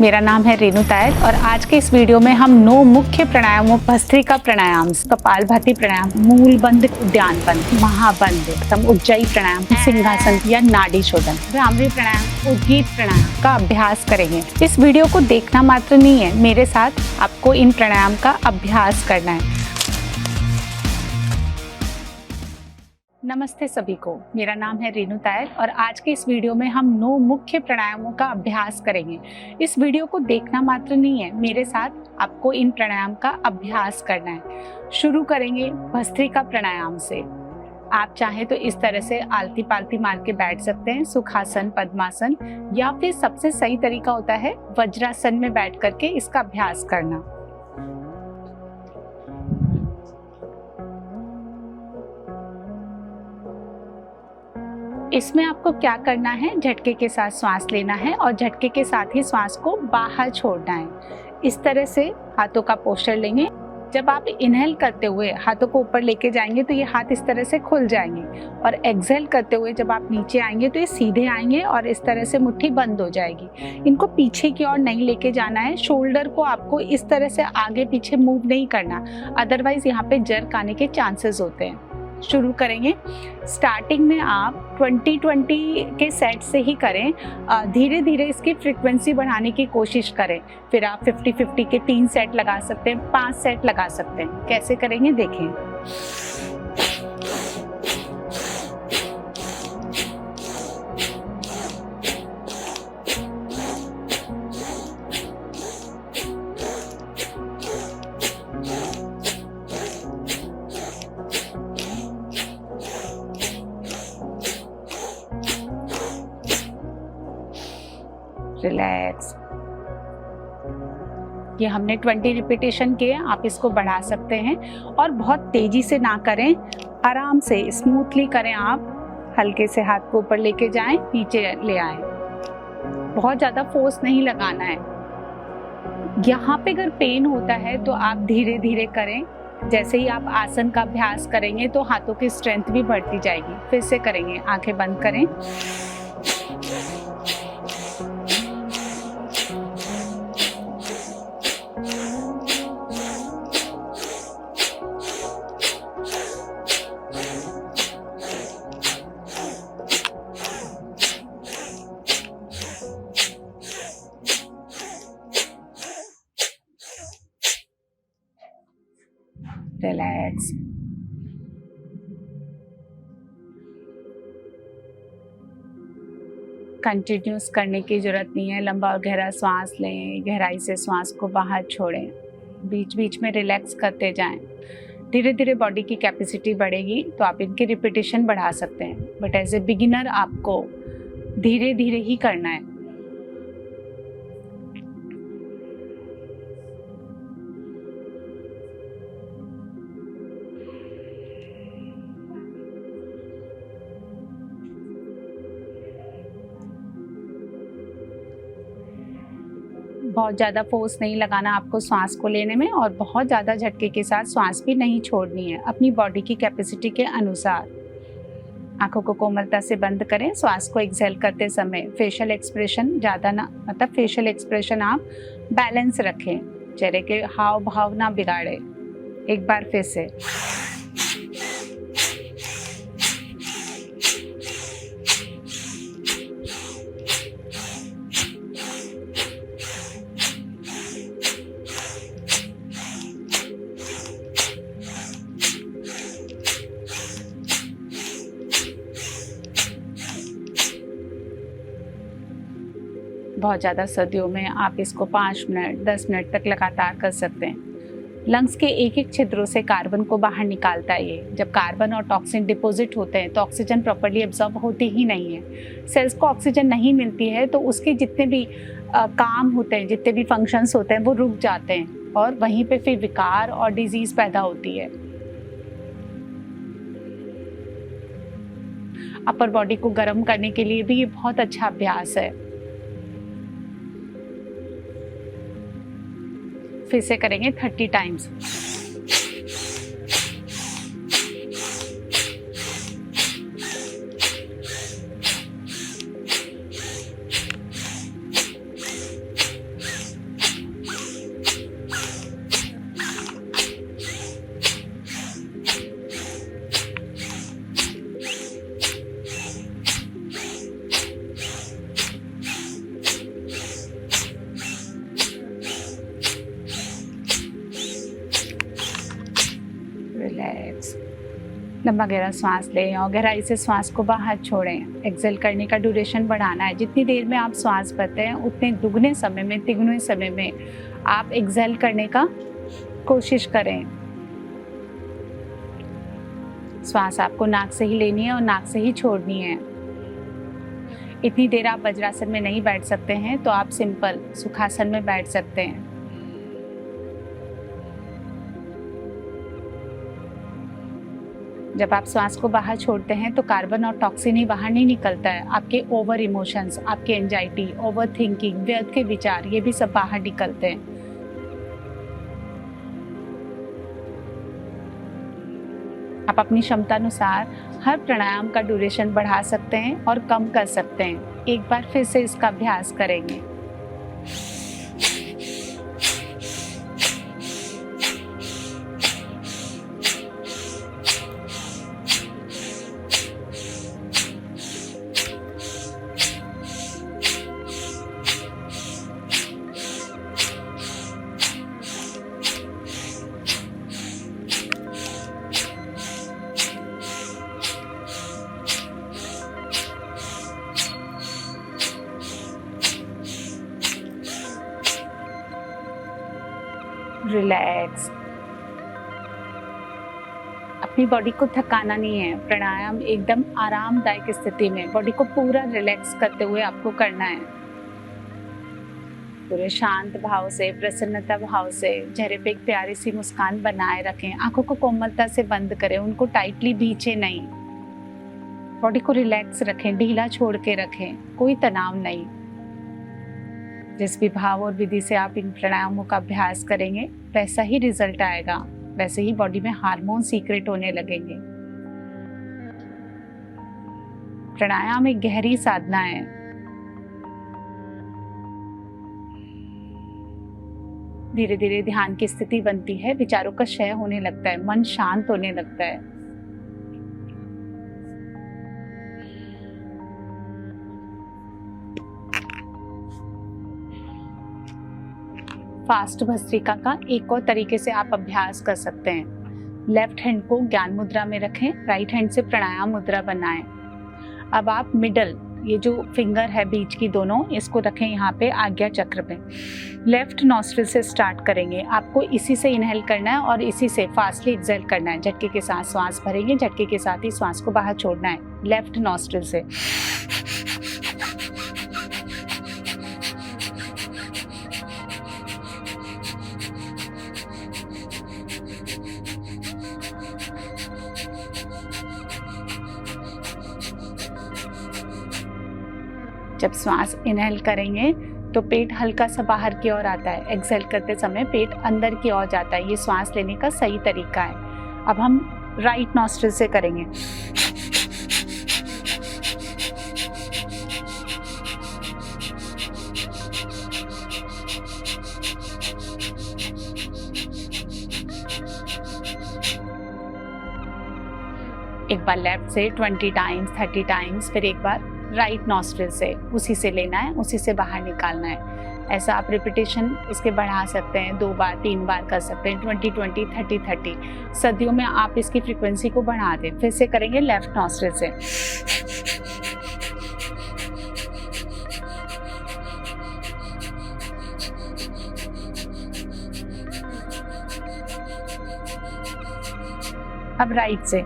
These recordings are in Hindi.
मेरा नाम है रेणु तायल और आज के इस वीडियो में हम 9 मुख्य प्राणायामों भस्त्रिका प्राणायाम, कपालभाति प्राणायाम, मूल बंध, उद्यान बंध, महाबंध, उज्जयी प्राणायाम, सिंहासन या नाड़ी शोधन, भ्रामरी प्राणायाम, उद्गीत प्राणायाम का अभ्यास करेंगे। इस वीडियो को देखना मात्र नहीं है, मेरे साथ आपको इन प्राणायाम का अभ्यास करना है। नमस्ते सभी को, मेरा नाम है रेणु तायल और आज के इस वीडियो में हम 9 मुख्य प्राणायामों का अभ्यास करेंगे। इस वीडियो को देखना मात्र नहीं है, मेरे साथ आपको इन प्राणायाम का अभ्यास करना है। शुरू करेंगे भस्त्रिका प्राणायाम से। आप चाहें तो इस तरह से आलती पालती मार के बैठ सकते हैं, सुखासन, पद्मासन, या फिर सबसे सही तरीका होता है वज्रासन में बैठ करके इसका अभ्यास करना। इसमें आपको क्या करना है, झटके के साथ श्वास लेना है और झटके के साथ ही श्वास को बाहर छोड़ना है। इस तरह से हाथों का पोस्चर लेंगे। जब आप इनहेल करते हुए हाथों को ऊपर लेके जाएंगे तो ये हाथ इस तरह से खुल जाएंगे और एक्सहेल करते हुए जब आप नीचे आएंगे तो ये सीधे आएंगे और इस तरह से मुट्ठी बंद हो जाएगी। इनको पीछे की ओर नहीं लेके जाना है। शोल्डर को आपको इस तरह से आगे पीछे मूव नहीं करना, अदरवाइज यहाँ पे जर्क आने के चांसेस होते हैं। शुरू करेंगे। स्टार्टिंग में आप 20-20 के सेट से ही करें। धीरे धीरे इसकी फ्रीक्वेंसी बढ़ाने की कोशिश करें। फिर आप 50-50 के 3 सेट लगा सकते हैं, 5 सेट लगा सकते हैं। कैसे करेंगे देखें। रिलैक्स। ये हमने 20 रिपीटेशन किए, आप इसको बढ़ा सकते हैं और बहुत तेजी से ना करें, आराम से स्मूथली करें। आप हल्के से हाथ को ऊपर लेके जाएं, नीचे ले आएं। बहुत ज़्यादा फोर्स नहीं लगाना है। यहाँ पे अगर पेन होता है तो आप धीरे धीरे करें। जैसे ही आप आसन का अभ्यास करेंगे तो हाथों की स्ट्रेंथ भी बढ़ती जाएगी। फिर से करेंगे, आंखें बंद करें। रिलैक्स। कंटिन्यूस करने की जरूरत नहीं है। लंबा और गहरा सांस लें, गहराई से सांस को बाहर छोड़ें, बीच बीच में रिलैक्स करते जाएं। धीरे धीरे बॉडी की कैपेसिटी बढ़ेगी तो आप इनकी रिपीटेशन बढ़ा सकते हैं, बट एज ए बिगिनर आपको धीरे धीरे ही करना है। बहुत ज़्यादा फोर्स नहीं लगाना आपको सांस को लेने में और बहुत ज़्यादा झटके के साथ सांस भी नहीं छोड़नी है, अपनी बॉडी की कैपेसिटी के अनुसार। आंखों को कोमलता से बंद करें। श्वास को एक्सहेल करते समय फेशियल एक्सप्रेशन ज़्यादा ना, मतलब फेशियल एक्सप्रेशन आप बैलेंस रखें, चेहरे के हाव भाव ना बिगाड़े। एक बार फिर से। बहुत ज़्यादा सर्दियों में आप इसको 5 मिनट 10 मिनट तक लगातार कर सकते हैं। लंग्स के एक एक छिद्रों से कार्बन को बाहर निकालता है ये। जब कार्बन और टॉक्सिन डिपॉजिट होते हैं तो ऑक्सीजन प्रॉपर्ली एब्जॉर्ब होती ही नहीं है। सेल्स को ऑक्सीजन नहीं मिलती है तो उसके जितने भी काम होते हैं, जितने भी फंक्शंस होते हैं वो रुक जाते हैं और वहीं पे फिर विकार और डिजीज पैदा होती है। अपर बॉडी को गर्म करने के लिए भी ये बहुत अच्छा अभ्यास है। फिर से करेंगे 30 टाइम्स। लंबा गहरा सांस लें और गहराई से सांस को बाहर छोड़ें। एक्सेल करने का ड्यूरेशन बढ़ाना है। जितनी देर में आप सांस भरते हैं उतने दुगने समय में, तिगुने समय में आप एक्सेल करने का कोशिश करें। सांस आपको नाक से ही लेनी है और नाक से ही छोड़नी है। इतनी देर आप वज्रासन में नहीं बैठ सकते हैं तो आप सिंपल सुखासन में बैठ सकते हैं। जब आप सांस को बाहर छोड़ते हैं तो कार्बन और टॉक्सिन ही बाहर नहीं निकलता है, आपके ओवर इमोशंस, आपके एंजाइटी, ओवर थिंकिंग, व्यर्थ के विचार, ये भी सब बाहर निकलते हैं। आप अपनी क्षमता अनुसार हर प्राणायाम का ड्यूरेशन बढ़ा सकते हैं और कम कर सकते हैं। एक बार फिर से इसका अभ्यास करेंगे। रिलैक्स। अपनी बॉडी को थकाना नहीं है। प्राणायाम एकदम आरामदायक स्थिति में बॉडी को पूरा रिलैक्स करते हुए आपको करना है। पूरे शांत भाव से, प्रसन्नता भाव से चेहरे पे एक प्यारी सी मुस्कान बनाए रखें। आंखों को कोमलता से बंद करें, उनको टाइटली भींचे नहीं। बॉडी को रिलैक्स रखें, ढीला छोड़ के रखें, कोई तनाव नहीं। जिस भी भाव और विधि से आप इन प्राणायामों का अभ्यास करेंगे वैसा ही रिजल्ट आएगा, वैसे ही बॉडी में हार्मोन सीक्रेट होने लगेंगे। प्राणायाम एक गहरी साधना है। धीरे धीरे ध्यान की स्थिति बनती है, विचारों का क्षय होने लगता है, मन शांत होने लगता है। फास्ट भस्त्रिका का एक और तरीके से आप अभ्यास कर सकते हैं। लेफ्ट हैंड को ज्ञान मुद्रा में रखें, राइट हैंड से प्राणायाम मुद्रा बनाएं। अब आप मिडल, ये जो फिंगर है बीच की दोनों, इसको रखें यहाँ पे आज्ञा चक्र में। लेफ्ट नॉस्ट्रिल से स्टार्ट करेंगे। आपको इसी से इनहेल करना है और इसी से फास्टली एक्सेल करना है। झटके के साथ सांस भरेंगे, झटके के साथ ही सांस को बाहर छोड़ना है लेफ्ट नॉस्ट्रिल से। जब सांस इनहेल करेंगे तो पेट हल्का सा बाहर की ओर आता है। एक्सहेल करते समय पेट अंदर की ओर जाता है। ये सांस लेने का सही तरीका है। अब हम राइट नॉस्ट्रिल से करेंगे। एक बार लेफ्ट से 20 टाइम्स, 30 टाइम्स, फिर एक बार राइट नॉस्ट्रिल से, उसी से लेना है, उसी से बाहर निकालना है। ऐसा आप रिपीटेशन इसके बढ़ा सकते हैं, 2 बार 3 बार कर सकते हैं, 20 20 30 30। सर्दियों में आप इसकी फ्रीक्वेंसी को बढ़ा दें। फिर से करेंगे लेफ्ट नॉस्ट्रिल से। अब राइट से।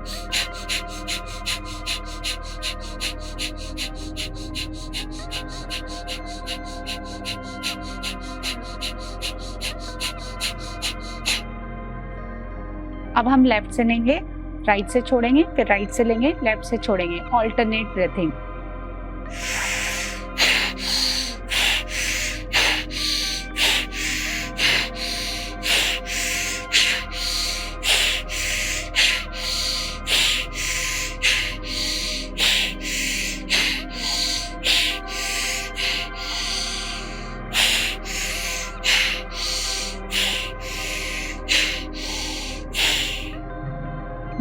अब हम लेफ्ट से लेंगे, राइट से छोड़ेंगे, फिर राइट से लेंगे, लेफ्ट से छोड़ेंगे। Alternate breathing.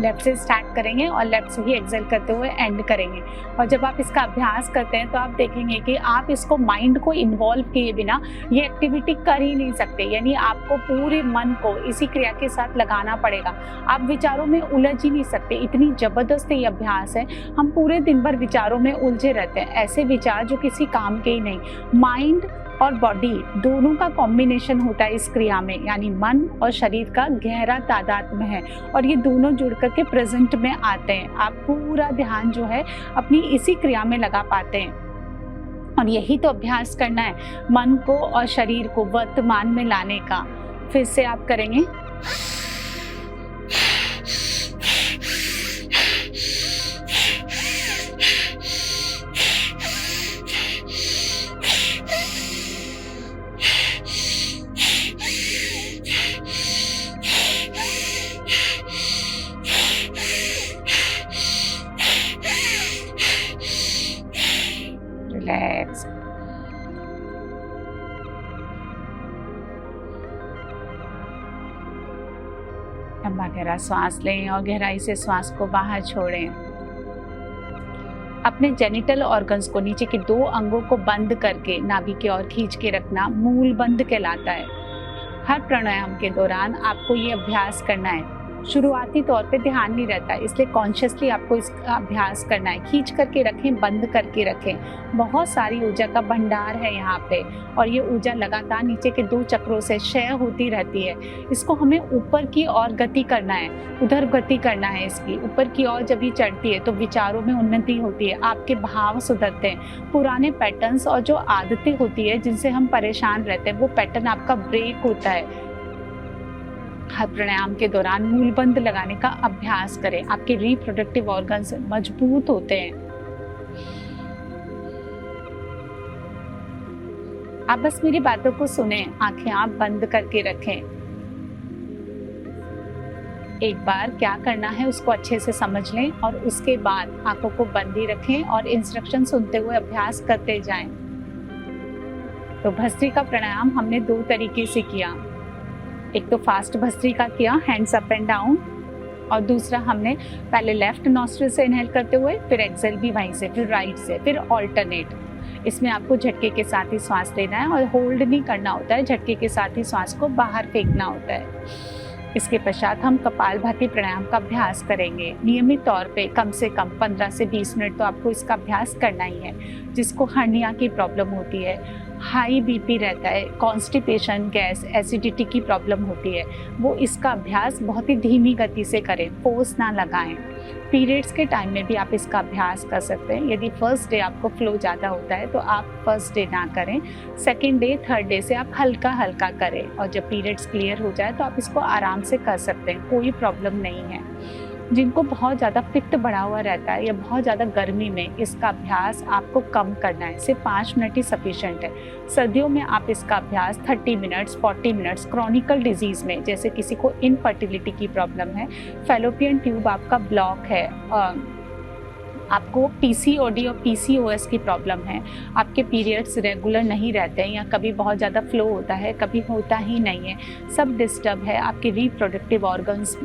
लेफ्ट से स्टार्ट करेंगे और लेफ्ट से ही एक्सेल करते हुए एंड करेंगे। और जब आप इसका अभ्यास करते हैं तो आप देखेंगे कि आप इसको माइंड को इन्वॉल्व किए बिना ये एक्टिविटी कर ही नहीं सकते, यानी आपको पूरे मन को इसी क्रिया के साथ लगाना पड़ेगा। आप विचारों में उलझ ही नहीं सकते, इतनी जबरदस्त ये अभ्यास है। हम पूरे दिन भर विचारों में उलझे रहते हैं, ऐसे विचार जो किसी काम के ही नहीं। माइंड और बॉडी दोनों का कॉम्बिनेशन होता है इस क्रिया में, यानी मन और शरीर का गहरा तादात्म्य है और ये दोनों जुड़ करके प्रेजेंट में आते हैं। आप पूरा ध्यान जो है अपनी इसी क्रिया में लगा पाते हैं और यही तो अभ्यास करना है, मन को और शरीर को वर्तमान में लाने का। फिर से आप करेंगे। रिलैक्स। लंबा गहरा सांस लें और गहराई से सांस को बाहर छोड़ें। अपने जेनिटल ऑर्गन्स को, नीचे के 2 अंगों को बंद करके नाभि की ओर खींच के रखना मूल बंद कहलाता है। हर प्राणायाम के दौरान आपको ये अभ्यास करना है। शुरुआती तौर पे ध्यान नहीं रहता, इसलिए कॉन्शियसली आपको इसका अभ्यास करना है। खींच करके रखें, बंद करके रखें। बहुत सारी ऊर्जा का भंडार है यहाँ पे और ये ऊर्जा लगातार नीचे के 2 चक्रों से क्षय होती रहती है। इसको हमें ऊपर की ओर गति करना है, उधर गति करना है इसकी। ऊपर की ओर जब ये चढ़ती है तो विचारों में उन्नति होती है, आपके भाव सुधरते हैं, पुराने पैटर्न्स और जो आदतें होती है जिनसे हम परेशान रहते हैं वो पैटर्न आपका ब्रेक होता है। हर प्राणायाम के दौरान मूलबंध लगाने का अभ्यास करें, आपके रिप्रोडक्टिव ऑर्गन्स मजबूत होते हैं। आप बस मेरी बातों को सुने, आंखें आप बंद करके रखें। एक बार क्या करना है उसको अच्छे से समझ लें और उसके बाद आंखों को बंद ही रखें और इंस्ट्रक्शन सुनते हुए अभ्यास करते जाएं। तो भस्त्रिका प्राणायाम हमने 2 तरीके से किया। एक तो फास्ट भस्त्रिका किया, हैंड्स अप एंड डाउन, और दूसरा हमने पहले लेफ्ट नॉस्ट्रिल से इनहेल करते हुए फिर एक्सेल भी वहीं से, फिर राइट से, फिर ऑल्टरनेट। इसमें आपको झटके के साथ ही सांस लेना है और होल्ड नहीं करना होता है, झटके के साथ ही सांस को बाहर फेंकना होता है। इसके पश्चात हम कपालभाति प्राणायाम का अभ्यास करेंगे। नियमित तौर पे कम से कम 15 से 20 मिनट तो आपको इसका अभ्यास करना ही है। जिसको हर्निया की प्रॉब्लम होती है, हाई बीपी रहता है, कॉन्स्टिपेशन, गैस, एसिडिटी की प्रॉब्लम होती है, वो इसका अभ्यास बहुत ही धीमी गति से करें, फोर्स ना लगाएं। पीरियड्स के टाइम में भी आप इसका अभ्यास कर सकते हैं। यदि फर्स्ट डे आपको फ्लो ज़्यादा होता है तो आप फर्स्ट डे ना करें, सेकेंड डे, थर्ड डे से आप हल्का हल्का करें और जब पीरियड्स क्लियर हो जाए तो आप इसको आराम से कर सकते हैं, कोई प्रॉब्लम नहीं है। जिनको बहुत ज़्यादा पित्त बढ़ा हुआ रहता है या बहुत ज़्यादा गर्मी में, इसका अभ्यास आपको कम करना है, सिर्फ 5 मिनट ही सफिशेंट है। सर्दियों में आप इसका अभ्यास 30 मिनट्स, 40 मिनट्स, क्रॉनिकल डिजीज़ में, जैसे किसी को इनफर्टिलिटी की प्रॉब्लम है, फैलोपियन ट्यूब आपका ब्लॉक है, आपको पीसीओडी और पीसीओएस की प्रॉब्लम है, आपके पीरियड्स रेगुलर नहीं रहते हैं या कभी बहुत ज़्यादा फ्लो होता है, कभी होता ही नहीं है, सब डिस्टर्ब है, आपके रिप्रोडक्टिव ऑर्गन्स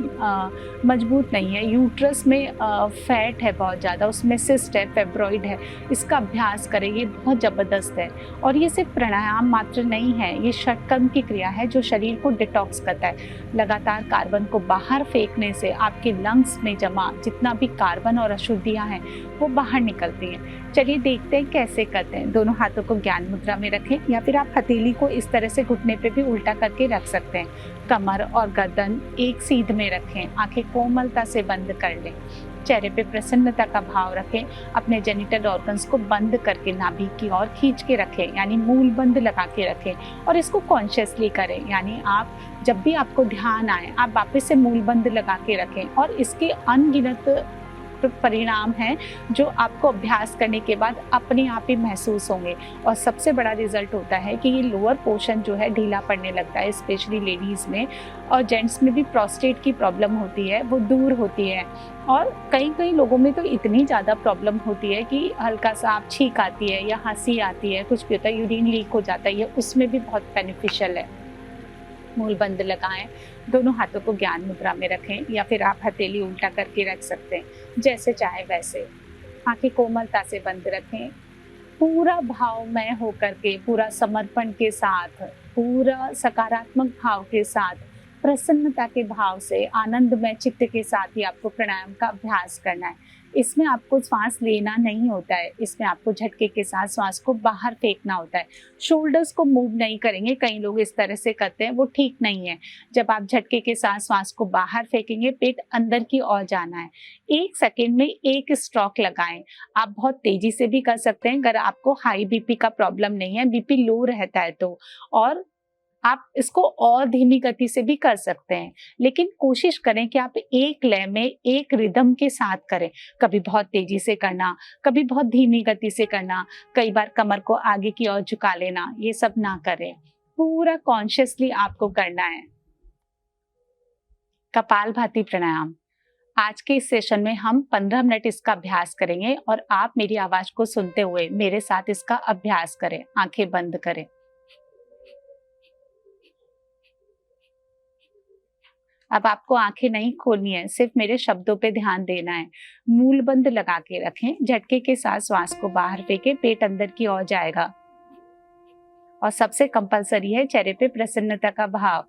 मजबूत नहीं है, यूट्रस में फैट है बहुत ज़्यादा, उसमें सिस्ट है, फेब्रॉइड है, इसका अभ्यास करें, ये बहुत ज़बरदस्त है। और ये सिर्फ प्राणायाम मात्र नहीं है, ये षटकर्म की क्रिया है जो शरीर को डिटॉक्स करता है। लगातार कार्बन को बाहर फेंकने से आपके लंग्स में जमा जितना भी कार्बन और अशुद्धियाँ हैं वो बाहर निकलती हैं। चलिए देखते हैं कैसे करते हैं। दोनों हाथों को ज्ञान मुद्रा में रखें या फिर आप हथेली को इस तरह से घुटने पे भी उल्टा करके रख सकते हैं। कमर और गर्दन एक सीध में रखें, आंखें कोमलता से बंद कर लें, चेहरे पे प्रसन्नता का भाव रखें। अपने जेनिटल ऑर्गन्स को बंद करके नाभि की ओर खींच के रखें, यानी मूल बंद लगा के रखें और इसको कॉन्शियसली करें, यानी आप जब भी आपको ध्यान आए आप वापस से मूल बंद लगा के रखें। और इसके अनगिनत परिणाम हैं जो आपको अभ्यास करने के बाद अपने आप ही महसूस होंगे। और सबसे बड़ा रिजल्ट होता है कि ये लोअर पोर्शन जो है ढीला पड़ने लगता है, स्पेशली लेडीज़ में, और जेंट्स में भी प्रोस्टेट की प्रॉब्लम होती है वो दूर होती है। और कई लोगों में तो इतनी ज़्यादा प्रॉब्लम होती है कि हल्का सा आप छींक आती है या हंसी आती है, कुछ भी होता है, यूरिन लीक हो जाता है, ये उसमें भी बहुत बेनिफिशियल है। मूल बंद लगाएं, दोनों हाथों को ज्ञान मुद्रा में रखें या फिर आप हथेली उल्टा करके रख सकते हैं, जैसे चाहे वैसे। आंखें कोमलता से बंद रखें, पूरा भावमय होकर के, पूरा समर्पण के साथ, पूरा सकारात्मक भाव के साथ, प्रसन्नता के भाव से, आनंदमय चित्त के साथ ही आपको प्राणायाम का अभ्यास करना है। इसमें आपको श्वास लेना नहीं होता है, इसमें आपको झटके के साथ श्वास को बाहर फेंकना होता है। शोल्डर्स को मूव नहीं करेंगे, कई लोग इस तरह से करते हैं, वो ठीक नहीं है। जब आप झटके के साथ श्वास को बाहर फेंकेंगे, पेट अंदर की ओर जाना है। 1 सेकेंड में 1 स्ट्रोक लगाएं। आप बहुत तेजी से भी कर सकते हैं अगर आपको हाई बीपी का प्रॉब्लम नहीं है, बीपी लो रहता है तो, और आप इसको और धीमी गति से भी कर सकते हैं, लेकिन कोशिश करें कि आप एक लय में, एक रिदम के साथ करें। कभी बहुत तेजी से करना, कभी बहुत धीमी गति से करना, कई बार कमर को आगे की ओर झुका लेना, ये सब ना करें। पूरा कॉन्शियसली आपको करना है। कपालभाति प्राणायाम। आज के इस सेशन में हम 15 मिनट इसका अभ्यास करेंगे और आप मेरी आवाज को सुनते हुए मेरे साथ इसका अभ्यास करें। आंखें बंद करें। अब आपको आंखें नहीं खोलनी है, सिर्फ मेरे शब्दों पे ध्यान देना है। मूल बंद लगा के रखें, झटके के साथ श्वास को बाहर फेंके, पेट अंदर की ओर जाएगा। और सबसे कंपलसरी है चेहरे पे प्रसन्नता का भाव।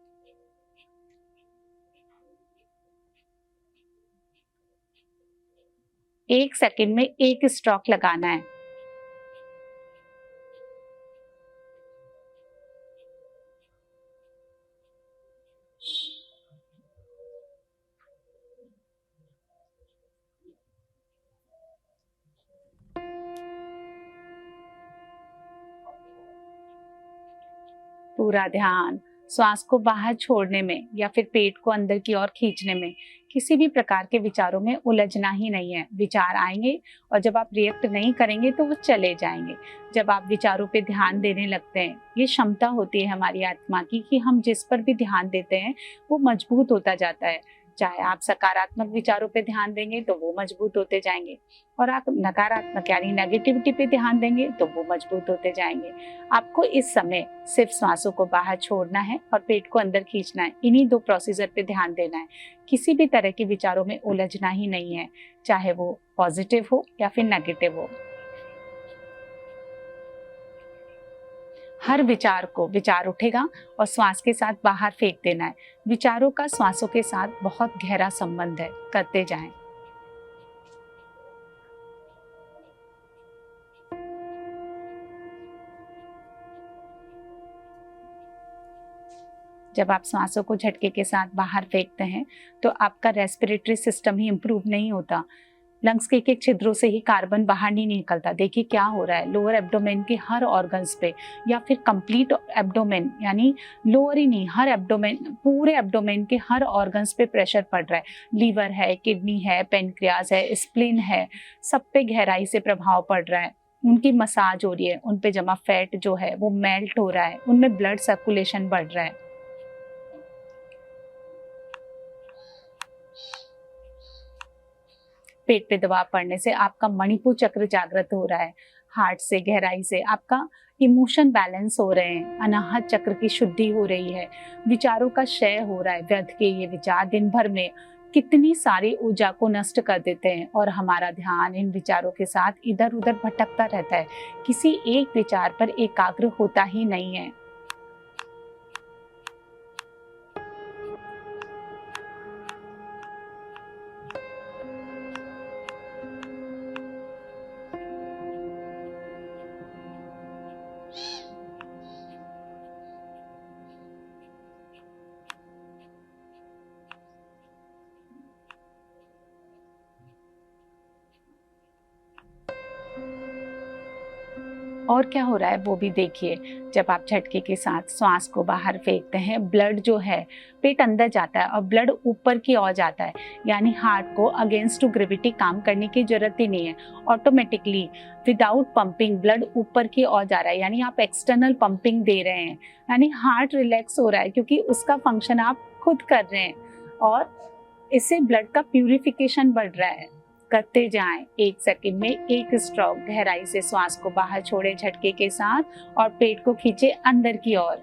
एक सेकंड में 1 स्ट्रोक लगाना है। पूरा ध्यान श्वास को बाहर छोड़ने में या फिर पेट को अंदर की ओर खींचने में। किसी भी प्रकार के विचारों में उलझना ही नहीं है। विचार आएंगे और जब आप रिएक्ट नहीं करेंगे तो वो चले जाएंगे। जब आप विचारों पे ध्यान देने लगते हैं, ये क्षमता होती है हमारी आत्मा की कि हम जिस पर भी ध्यान देते हैं वो मजबूत होता जाता है। चाहे आप सकारात्मक विचारों पे ध्यान देंगे तो वो मजबूत होते जाएंगे, और आप नकारात्मक यानी नेगेटिविटी पे ध्यान देंगे तो वो मजबूत होते जाएंगे। आपको इस समय सिर्फ सांसों को बाहर छोड़ना है और पेट को अंदर खींचना है। इन्हीं 2 प्रोसीजर पे ध्यान देना है। किसी भी तरह के विचारों में उलझना ही नहीं है, चाहे वो पॉजिटिव हो या फिर नेगेटिव हो। हर विचार को, विचार उठेगा और श्वास के साथ बाहर फेंक देना है। विचारों का श्वासों के साथ बहुत गहरा संबंध है। करते जाएं। जब आप सांसों को झटके के साथ बाहर फेंकते हैं तो आपका रेस्पिरेटरी सिस्टम ही इंप्रूव नहीं होता। लंग्स के एक छिद्रों से ही कार्बन बाहर नहीं निकलता। देखिए क्या हो रहा है, लोअर एब्डोमेन के हर ऑर्गन्स पे या फिर कंप्लीट एब्डोमेन, यानी लोअर ही नहीं, हर एब्डोमेन, पूरे एब्डोमेन के हर ऑर्गन्स पे प्रेशर पड़ रहा है। लीवर है, किडनी है, पेनक्रियाज है, स्प्लीन है, सब पे गहराई से प्रभाव पड़ रहा है। उनकी मसाज हो रही है, उन पे जमा फैट जो है वो मेल्ट हो रहा है, उनमें ब्लड सर्कुलेशन बढ़ रहा है। पेट पे दबाव पड़ने से आपका मणिपुर चक्र जागृत हो रहा है। हार्ट से, गहराई से आपका इमोशन बैलेंस हो रहे हैं। अनाहत चक्र की शुद्धि हो रही है। विचारों का क्षय हो रहा है। व्यर्थ के ये विचार दिन भर में कितनी सारी ऊर्जा को नष्ट कर देते हैं और हमारा ध्यान इन विचारों के साथ इधर उधर भटकता रहता है। किसी एक विचार पर एकाग्र होता ही नहीं है। और क्या हो रहा है वो भी देखिए। जब आप झटके के साथ श्वास को बाहर फेंकते हैं, ब्लड जो है पेट अंदर जाता है और ब्लड ऊपर की ओर जाता है, यानी हार्ट को अगेंस्ट टू ग्रेविटी काम करने की जरूरत ही नहीं है। ऑटोमेटिकली विदाउट पंपिंग ब्लड ऊपर की ओर जा रहा है, यानी आप एक्सटर्नल पंपिंग दे रहे हैं, यानी हार्ट रिलैक्स हो रहा है क्योंकि उसका फंक्शन आप खुद कर रहे हैं और इससे ब्लड का प्यूरिफिकेशन बढ़ रहा है। करते जाएं। 1 सेकंड में 1 स्ट्रोक। गहराई से श्वास को बाहर छोड़े झटके के साथ और पेट को खींचे अंदर की ओर।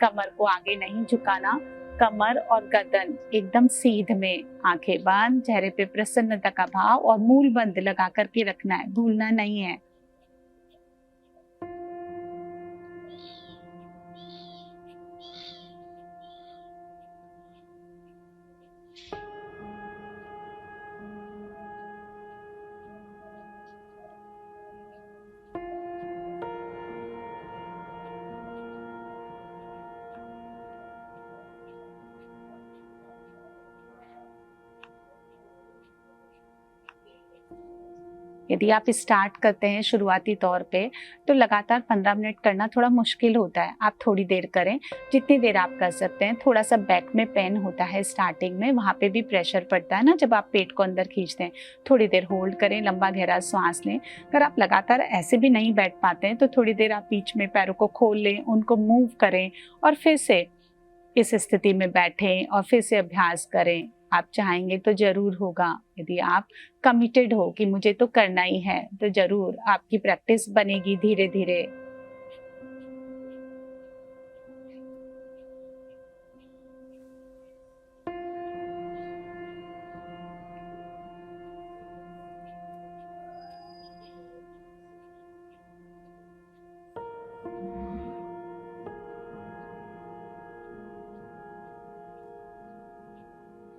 कमर को आगे नहीं झुकाना, कमर और गर्दन एकदम सीध में, आंखें बंद, चेहरे पे प्रसन्नता का भाव और मूल बंद लगा करके रखना है, भूलना नहीं है। यदि आप स्टार्ट करते हैं शुरुआती तौर पे तो लगातार 15 मिनट करना थोड़ा मुश्किल होता है। आप थोड़ी देर करें, जितनी देर आप कर सकते हैं। थोड़ा सा बैक में पेन होता है स्टार्टिंग में, वहाँ पे भी प्रेशर पड़ता है ना जब आप पेट को अंदर खींचते हैं। थोड़ी देर होल्ड करें, लंबा गहरा सांस लें। अगर आप लगातार ऐसे भी नहीं बैठ पाते हैं तो थोड़ी देर आप बीच में पैरों को खोल लें, उनको मूव करें और फिर से इस स्थिति में बैठें और फिर से अभ्यास करें। आप चाहेंगे तो जरूर होगा। यदि आप कमिटेड हो कि मुझे तो करना ही है तो जरूर आपकी प्रैक्टिस बनेगी धीरे धीरे।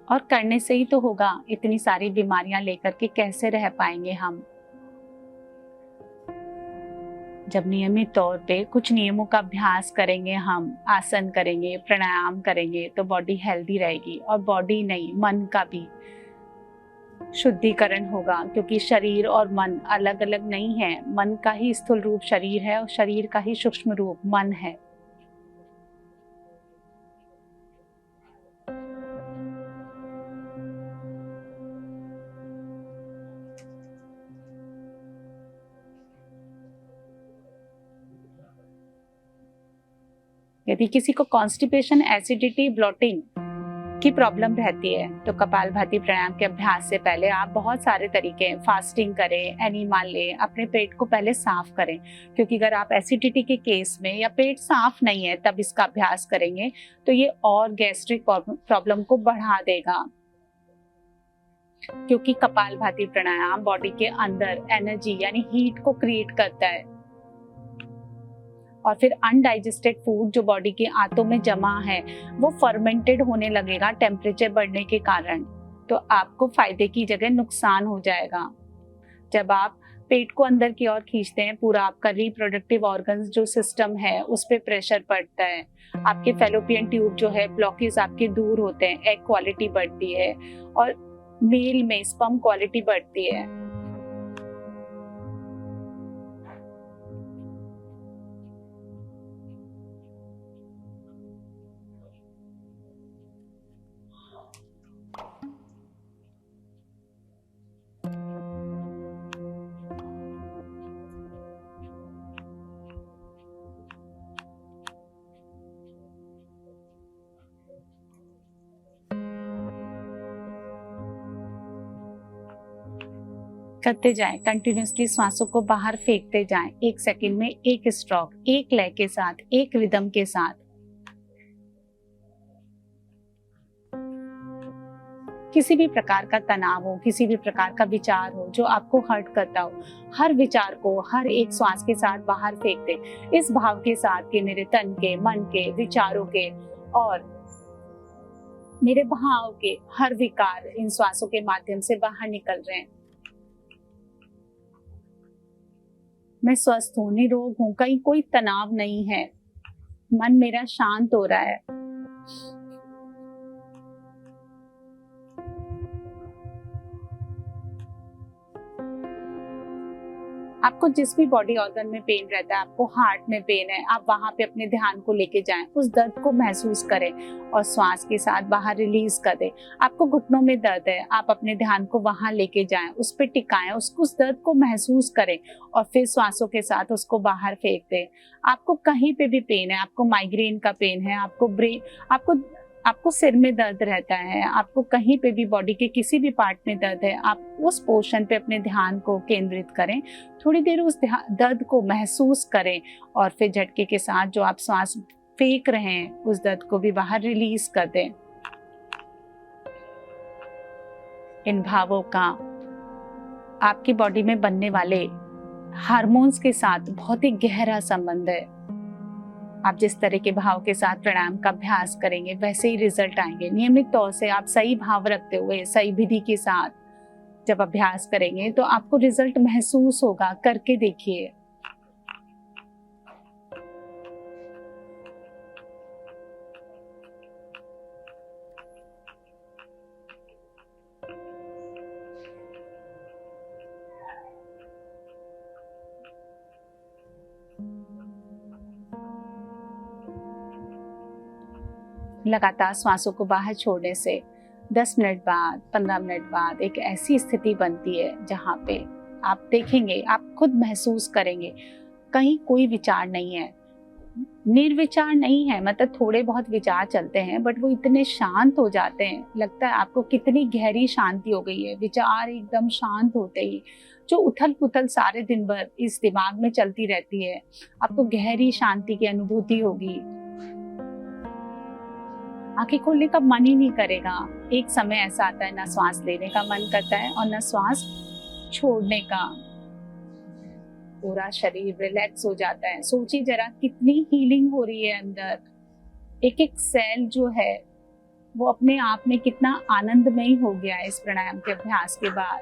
और करने से ही तो होगा, इतनी सारी बीमारियां लेकर के कैसे रह पाएंगे हम। जब नियमित तौर पे कुछ नियमों का अभ्यास करेंगे, हम आसन करेंगे, प्राणायाम करेंगे तो बॉडी हेल्दी रहेगी और बॉडी नहीं मन का भी शुद्धिकरण होगा, क्योंकि शरीर और मन अलग अलग नहीं है। मन का ही स्थूल रूप शरीर है और शरीर का ही सूक्ष्म रूप मन है। यदि किसी को कॉन्स्टिपेशन, एसिडिटी, ब्लोटिंग की प्रॉब्लम रहती है तो कपालभाति प्राणायाम के अभ्यास से पहले आप बहुत सारे तरीके, फास्टिंग करें, एनिमा लें, अपने पेट को पहले साफ करें। क्योंकि अगर आप एसिडिटी के केस में या पेट साफ नहीं है तब इसका अभ्यास करेंगे तो ये और गैस्ट्रिक प्रॉब्लम को बढ़ा देगा। क्योंकि कपालभाति प्राणायाम बॉडी के अंदर एनर्जी यानी हीट को क्रिएट करता है और फिर अनडाइजेस्टेड फूड जो बॉडी के आंतों में जमा है वो फर्मेंटेड होने लगेगा टेम्परेचर बढ़ने के कारण, तो आपको फायदे की जगह नुकसान हो जाएगा। जब आप पेट को अंदर की ओर खींचते हैं, पूरा आपका रिप्रोडक्टिव ऑर्गन्स जो सिस्टम है उस पे प्रेशर पड़ता है। आपके फेलोपियन ट्यूब जो है, ब्लॉकेज आपके दूर होते हैं, एग क्वालिटी बढ़ती है और मेल में स्पर्म क्वालिटी बढ़ती है। करते जाएं, कंटिन्यूसली सांसों को बाहर फेंकते जाएं। 1 सेकंड में 1 स्ट्रोक, एक लय के साथ, एक रिदम के साथ। किसी भी प्रकार का तनाव हो, किसी भी प्रकार का विचार हो जो आपको हर्ट करता हो, हर विचार को हर एक श्वास के साथ बाहर फेंक दे, इस भाव के साथ कि मेरे तन के, मन के, विचारों के और मेरे भाव के हर विकार इन श्वासों के माध्यम से बाहर निकल रहे हैं। मैं स्वस्थ हूं, निरोग हूं, कहीं कोई तनाव नहीं है, मन मेरा शांत हो रहा है। आपको जिस भी बॉडी ऑर्गन में पेन रहता है, आपको हार्ट में पेन है, आप वहां पे अपने ध्यान को लेके जाएं, उस दर्द को महसूस करें और श्वास के साथ बाहर रिलीज कर दें। आपको घुटनों में दर्द है, आप अपने ध्यान को वहां लेके जाएं, उस पर टिकाएं, उस दर्द को महसूस करें और फिर श्वासों के साथ उसको बाहर फेंक दें। आपको कहीं पे भी पेन है, आपको माइग्रेन का पेन है, आपको सिर में दर्द रहता है, आपको कहीं पे भी बॉडी के किसी भी पार्ट में दर्द है, आप उस पोर्शन पे अपने ध्यान को केंद्रित करें, थोड़ी देर उस दर्द को महसूस करें और फिर झटके के साथ जो आप श्वास फेंक रहे हैं उस दर्द को भी बाहर रिलीज कर दें। इन भावों का आपकी बॉडी में बनने वाले हार्मोन्स के साथ बहुत ही गहरा संबंध है। आप जिस तरह के भाव के साथ प्राणायाम का अभ्यास करेंगे वैसे ही रिजल्ट आएंगे। नियमित तौर से आप सही भाव रखते हुए सही विधि के साथ जब अभ्यास करेंगे तो आपको रिजल्ट महसूस होगा। करके देखिए। लगातार सांसों को बाहर छोड़ने से 10 मिनट बाद 15 मिनट बाद एक ऐसी स्थिति बनती है जहाँ पे आप देखेंगे, आप खुद महसूस करेंगे कहीं कोई विचार नहीं है, निर्विचार नहीं है। मतलब थोड़े बहुत विचार चलते हैं बट वो इतने शांत हो जाते हैं, लगता है आपको कितनी गहरी शांति हो गई है। विचार एकदम शांत होते ही जो उथल पुथल सारे दिन भर इस दिमाग में चलती रहती है, आपको गहरी शांति की अनुभूति होगी। आंखें खोलने का मन ही नहीं करेगा। एक समय ऐसा आता है ना श्वास लेने का मन करता है और ना श्वास छोड़ने का। पूरा शरीर रिलैक्स हो जाता है। सोचिए जरा कितनी हीलिंग हो रही है अंदर। एक एक सेल जो है वो अपने आप में कितना आनंदमय हो गया है इस प्राणायाम के अभ्यास के बाद।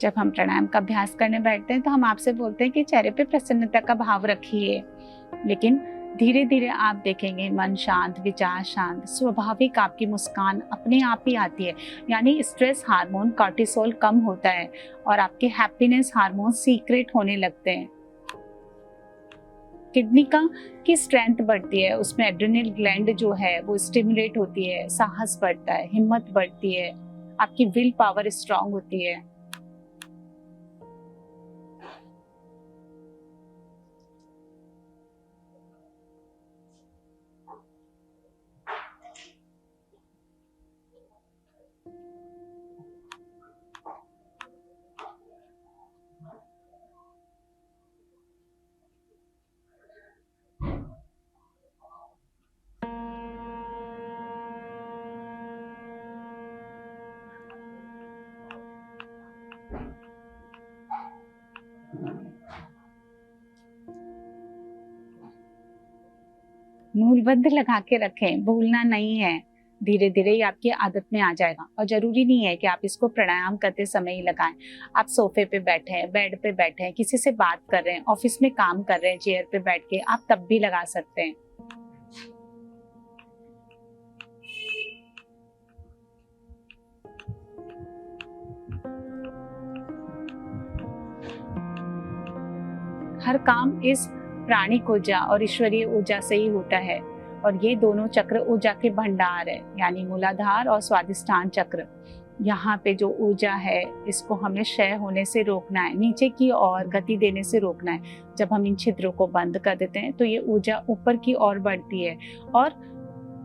जब हम प्राणायाम का अभ्यास करने बैठते हैं तो हम आपसे बोलते हैं कि चेहरे पे प्रसन्नता का भाव रखिए, लेकिन धीरे धीरे आप देखेंगे मन शांत, विचार शांत, स्वाभाविक आपकी मुस्कान अपने आप ही आती है। यानी स्ट्रेस हार्मोन कॉर्टिसोल कम होता है और आपके हैप्पीनेस हार्मोन सीक्रेट होने लगते हैं। किडनी की स्ट्रेंथ बढ़ती है, उसमें एड्रेनल ग्लैंड जो है वो स्टिमुलेट होती है, साहस बढ़ता है, हिम्मत बढ़ती है, आपकी विल पावर स्ट्रांग होती है। मूलबद्ध लगा के रखें, भूलना नहीं है। धीरे धीरे ये आपकी आदत में आ जाएगा और जरूरी नहीं है कि आप इसको प्राणायाम करते समय ही लगाएं। आप सोफे पे बैठे हैं, बेड पे बैठे हैं, किसी से बात कर रहे हैं, ऑफिस में काम कर रहे हैं, चेयर पे बैठ के आप तब भी लगा सकते हैं। हर काम इस प्राणिक ऊर्जा और ईश्वरीय ऊर्जा से ही होता है और ये दोनों चक्र ऊर्जा के भंडार है, यानी मूलाधार और स्वादिष्ठान चक्र। यहाँ पे जो ऊर्जा है इसको हमें क्षय होने से रोकना है, नीचे की ओर गति देने से रोकना है। जब हम इन छिद्रों को बंद कर देते हैं तो ये ऊर्जा ऊपर की ओर बढ़ती है और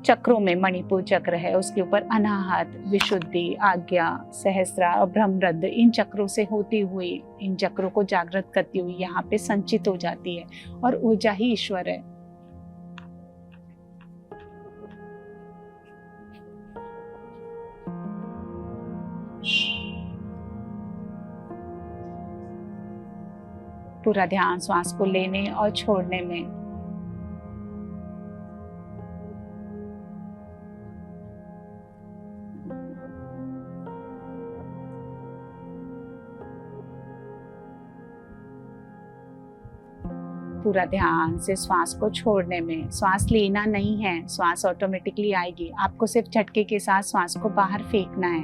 चक्रों में मणिपुर चक्र है, उसके ऊपर अनाहत, विशुद्धि, आज्ञा, सहस्रा और ब्रह्मरंध्र, इन चक्रों से होती हुई, इन चक्रों को जागृत करती हुई यहाँ पे संचित हो जाती है और ऊर्जा ही ईश्वर है। पूरा ध्यान श्वास को लेने और छोड़ने में। पूरा ध्यान से श्वास को छोड़ने में। श्वास लेना नहीं है, श्वास ऑटोमेटिकली आएगी, आपको सिर्फ झटके के साथ श्वास को बाहर फेंकना है।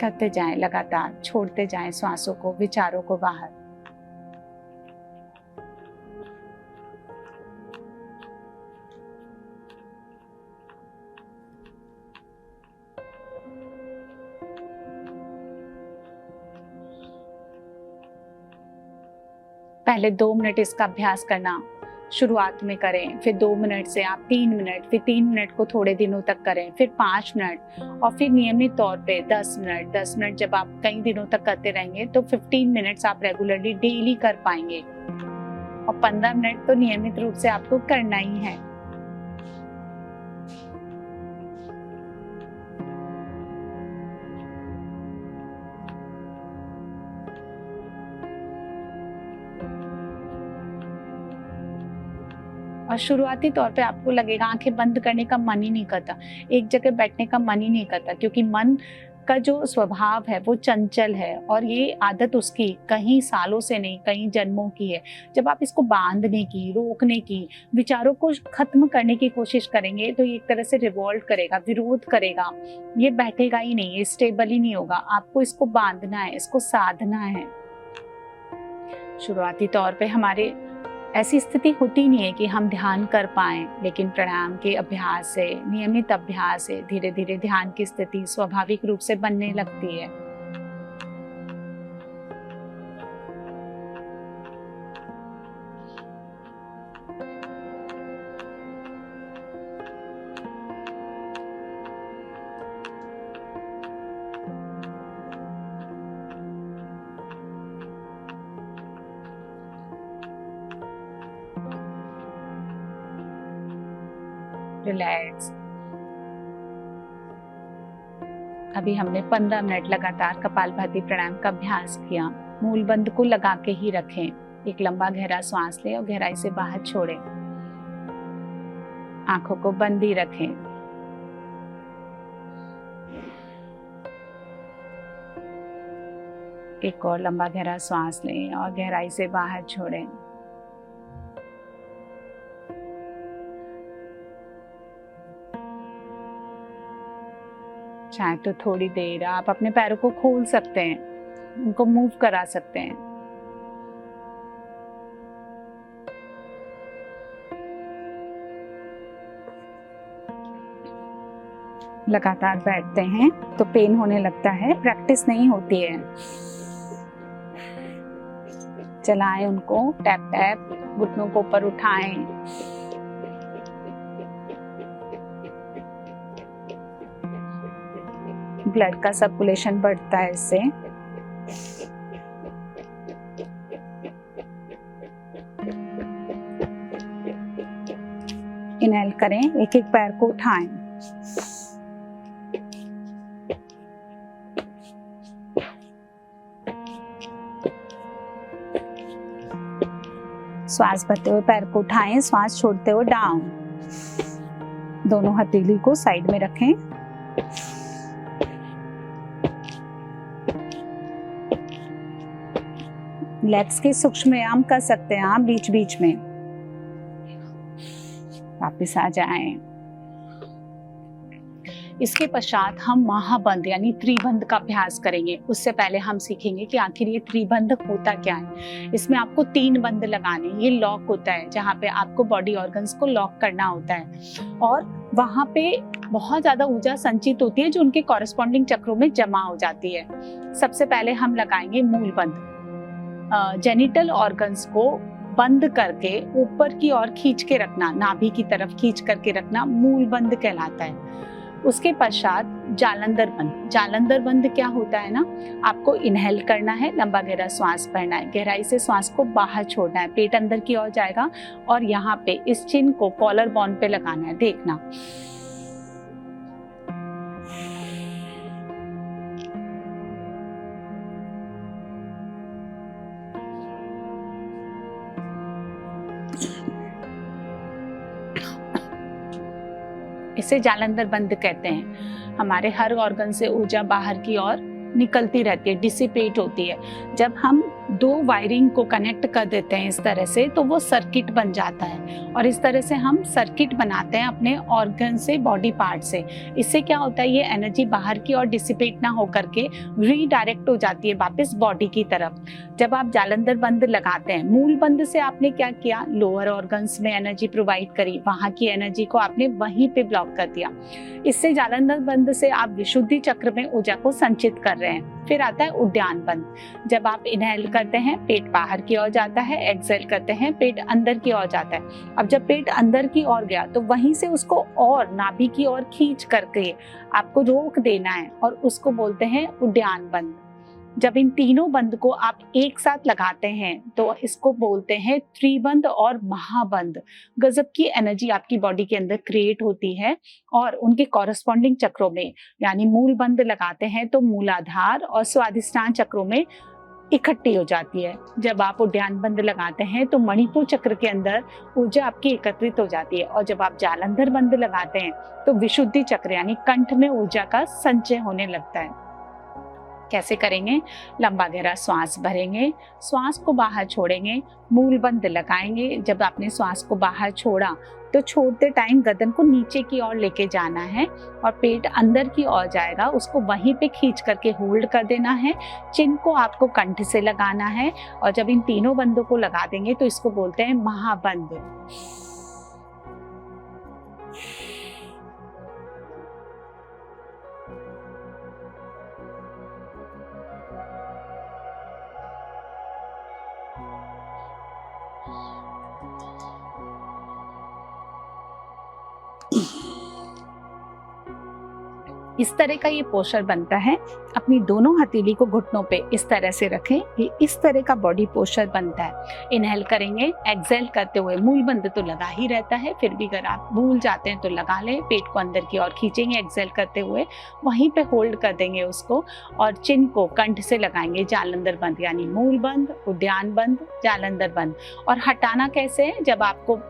करते जाएं, लगातार छोड़ते जाएं श्वासों को, विचारों को बाहर। पहले 2 मिनट इसका अभ्यास करना शुरुआत में करें, फिर 2 मिनट से आप 3 मिनट, फिर 3 मिनट को थोड़े दिनों तक करें, फिर 5 मिनट और फिर नियमित तौर पे 10 मिनट। 10 मिनट जब आप कई दिनों तक करते रहेंगे तो 15 मिनट्स आप रेगुलरली डेली कर पाएंगे और 15 मिनट तो नियमित रूप से आपको करना ही है। और शुरुआती तौर पे आपको लगेगा आंखें बंद करने का मन ही नहीं करता, एक जगह बैठने का मन ही नहीं करता, क्योंकि मन का जो स्वभाव है वो चंचल है और ये आदत उसकी कहीं सालों से नहीं कई जन्मों की है। जब आप इसको बांधने की, रोकने की, विचारों को खत्म करने की कोशिश करेंगे तो ये एक तरह से रिवॉल्ट करेगा, विरोध करेगा, ये बैठेगा ही नहीं, ये स्टेबल ही नहीं होगा। आपको इसको बांधना है, इसको साधना है। शुरुआती तौर पे हमारे ऐसी स्थिति होती नहीं है कि हम ध्यान कर पाएं, लेकिन प्राणायाम के अभ्यास से, नियमित अभ्यास से धीरे धीरे ध्यान की स्थिति स्वाभाविक रूप से बनने लगती है। रिलैक्स। अभी हमने 15 मिनट लगातार कपालभाति प्राणायाम का अभ्यास किया। मूल बंद को लगा के ही रखें। एक लंबा गहरा सांस लें और गहराई से बाहर छोड़ें। आंखों को बंद ही रखें। एक और लंबा गहरा सांस लें और गहराई से बाहर छोड़ें। चाहे तो थोड़ी देर आप अपने पैरों को खोल सकते हैं, उनको मूव करा सकते हैं। लगातार बैठते हैं तो पेन होने लगता है, प्रैक्टिस नहीं होती है। चलाएं उनको, टैप टैप, घुटनों को ऊपर उठाएं। ब्लड का सर्कुलेशन बढ़ता है इससे। इनहेल करें, एक एक पैर को उठाएं। श्वास भरते हुए पैर को उठाएं, श्वास छोड़ते हुए डाउन। दोनों हथेली को साइड में रखें। लेग्स के सूक्ष्म व्यायाम कर सकते हैं आप बीच बीच में। वापस आ जाएं। इसके पश्चात हम महाबंध यानी त्रिबंध का अभ्यास करेंगे। उससे पहले हम सीखेंगे कि आखिर ये त्रिबंध होता क्या है। इसमें आपको 3 बंध लगाने, ये लॉक होता है जहाँ पे आपको बॉडी ऑर्गन्स को लॉक करना होता है और वहाँ पे बहुत ज्यादा ऊर्जा संचित होती है जो उनके कॉरेस्पॉन्डिंग चक्रों में जमा हो जाती है। सबसे पहले हम लगाएंगे मूल बंध। जेनिटल ऑर्गन्स को बंद करके ऊपर की ओर खींच के रखना, नाभि की तरफ खींच करके रखना मूल बंद कहलाता है। उसके पश्चात जालंधर बंद। जालंधर बंद क्या होता है ना, आपको इनहेल करना है, लंबा गहरा श्वास भरना है, गहराई से श्वास को बाहर छोड़ना है, पेट अंदर की ओर जाएगा और यहाँ पे इस चिन्ह को कॉलर बोन पे लगाना है। देखना, इसे जालंधर बंद कहते हैं। हमारे हर ऑर्गन से ऊर्जा बाहर की ओर निकलती रहती है, डिसिपेट होती है। जब हम 2 वायरिंग को कनेक्ट कर देते हैं इस तरह से तो वो सर्किट बन जाता है और इस तरह से हम सर्किट बनाते हैं अपने ऑर्गन से, बॉडी पार्ट से। इससे क्या होता है, ये एनर्जी बाहर की ओर डिसिपेट ना होकर के रीडायरेक्ट हो जाती है वापस बॉडी की तरफ। जब आप जालंधर बंद लगाते हैं, मूल बंद से आपने क्या किया, लोअर ऑर्गन्स में एनर्जी प्रोवाइड करी, वहां की एनर्जी को आपने वहीं पे ब्लॉक कर दिया। इससे जालंधर बंद से आप विशुद्धि चक्र में ऊर्जा को संचित कर रहे हैं। फिर आता है उद्यान बंद। जब आप इनहेल करते हैं पेट बाहर की ओर जाता है, एक्सहेल करते हैं पेट अंदर की ओर जाता है। अब जब पेट अंदर की ओर गया तो वहीं से उसको और नाभि की ओर खींच करके आपको रोक देना है और उसको बोलते हैं उद्यान बंद। जब इन तीनों बंद को आप एक साथ लगाते हैं तो इसको बोलते हैं त्रिबंध और महाबंध। गजब की एनर्जी आपकी बॉडी के अंदर क्रिएट होती है और उनके कॉरस्पॉन्डिंग चक्रों में, यानी मूल बंध लगाते हैं तो मूलाधार और स्वादिष्टान चक्रों में इकट्ठी हो जाती है। जब आप उद्यान बंद लगाते हैं तो मणिपुर चक्र के अंदर ऊर्जा आपकी एकत्रित हो जाती है, और जब आप जालंधर बंद लगाते हैं तो विशुद्धि चक्र यानी कंठ में ऊर्जा का संचय होने लगता है। कैसे करेंगे? लंबा गहरा श्वास भरेंगे, श्वास को बाहर छोड़ेंगे, मूल बंद लगाएंगे। जब आपने श्वास को बाहर छोड़ा तो छोड़ते टाइम गर्दन को नीचे की ओर लेके जाना है और पेट अंदर की ओर जाएगा, उसको वहीं पे खींच करके होल्ड कर देना है। चिन को आपको कंठ से लगाना है और जब इन तीनों बंदों को लगा देंगे तो इसको बोलते हैं महाबंद। इस तरह का ये पोस्चर बनता है। अपनी दोनों हथेली को घुटनों पे इस तरह से रखें, ये इस तरह का बॉडी पोस्चर बनता है। इनहेल करेंगे, एक्सहेल करते हुए मूल बंद तो लगा ही रहता है, फिर भी अगर आप भूल जाते हैं तो लगा लें। पेट को अंदर की ओर खींचेंगे एक्सहेल करते हुए, वहीं पे होल्ड कर देंगे उसको और चिन को कंठ से लगाएंगे जालंधर बंद, यानी मूल बंद, उद्यान बंद, जालंधर बंद। और हटाना कैसे है? जब आपको,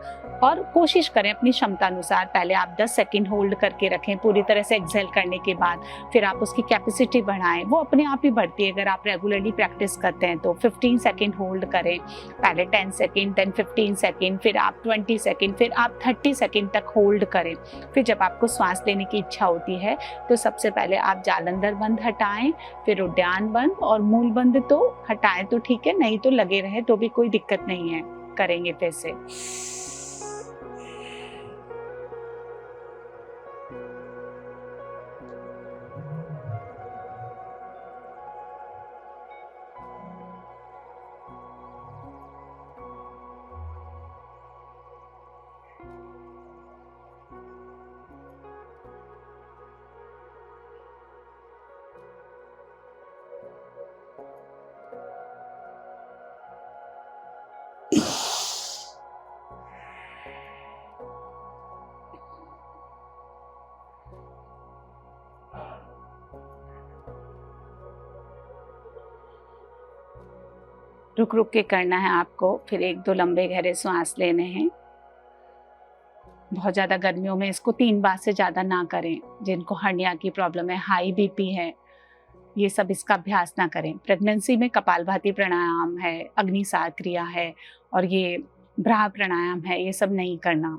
और कोशिश करें अपनी क्षमता अनुसार, पहले आप 10 सेकंड होल्ड करके रखें पूरी तरह से एक्सहेल करने के बाद, फिर आप उसकी कैपेसिटी बढ़ाएं, वो अपने आप ही बढ़ती है। अगर आप रेगुलरली प्रैक्टिस करते हैं तो 15 सेकंड होल्ड करें, पहले 10 सेकंड, देन 15 सेकंड, फिर आप 20 सेकंड, फिर आप 30 सेकंड तक होल्ड करें। फिर जब आपको सांस लेने की इच्छा होती है तो सबसे पहले आप जालंधर बंद हटाएं, फिर उद्यान बंद, और मूल बंद तो हटाएं तो ठीक है, नहीं तो लगे रहे तो भी कोई दिक्कत नहीं है। करेंगे फिर से। रुक रुक के करना है आपको। फिर 1-2 लंबे गहरे सांस लेने हैं। बहुत ज़्यादा गर्मियों में इसको 3 बार से ज़्यादा ना करें। जिनको हर्निया की प्रॉब्लम है, हाई बीपी है, ये सब इसका अभ्यास ना करें। प्रेगनेंसी में कपालभाति प्राणायाम है, अग्निसार क्रिया है और ये ब्राह प्राणायाम है, ये सब नहीं करना।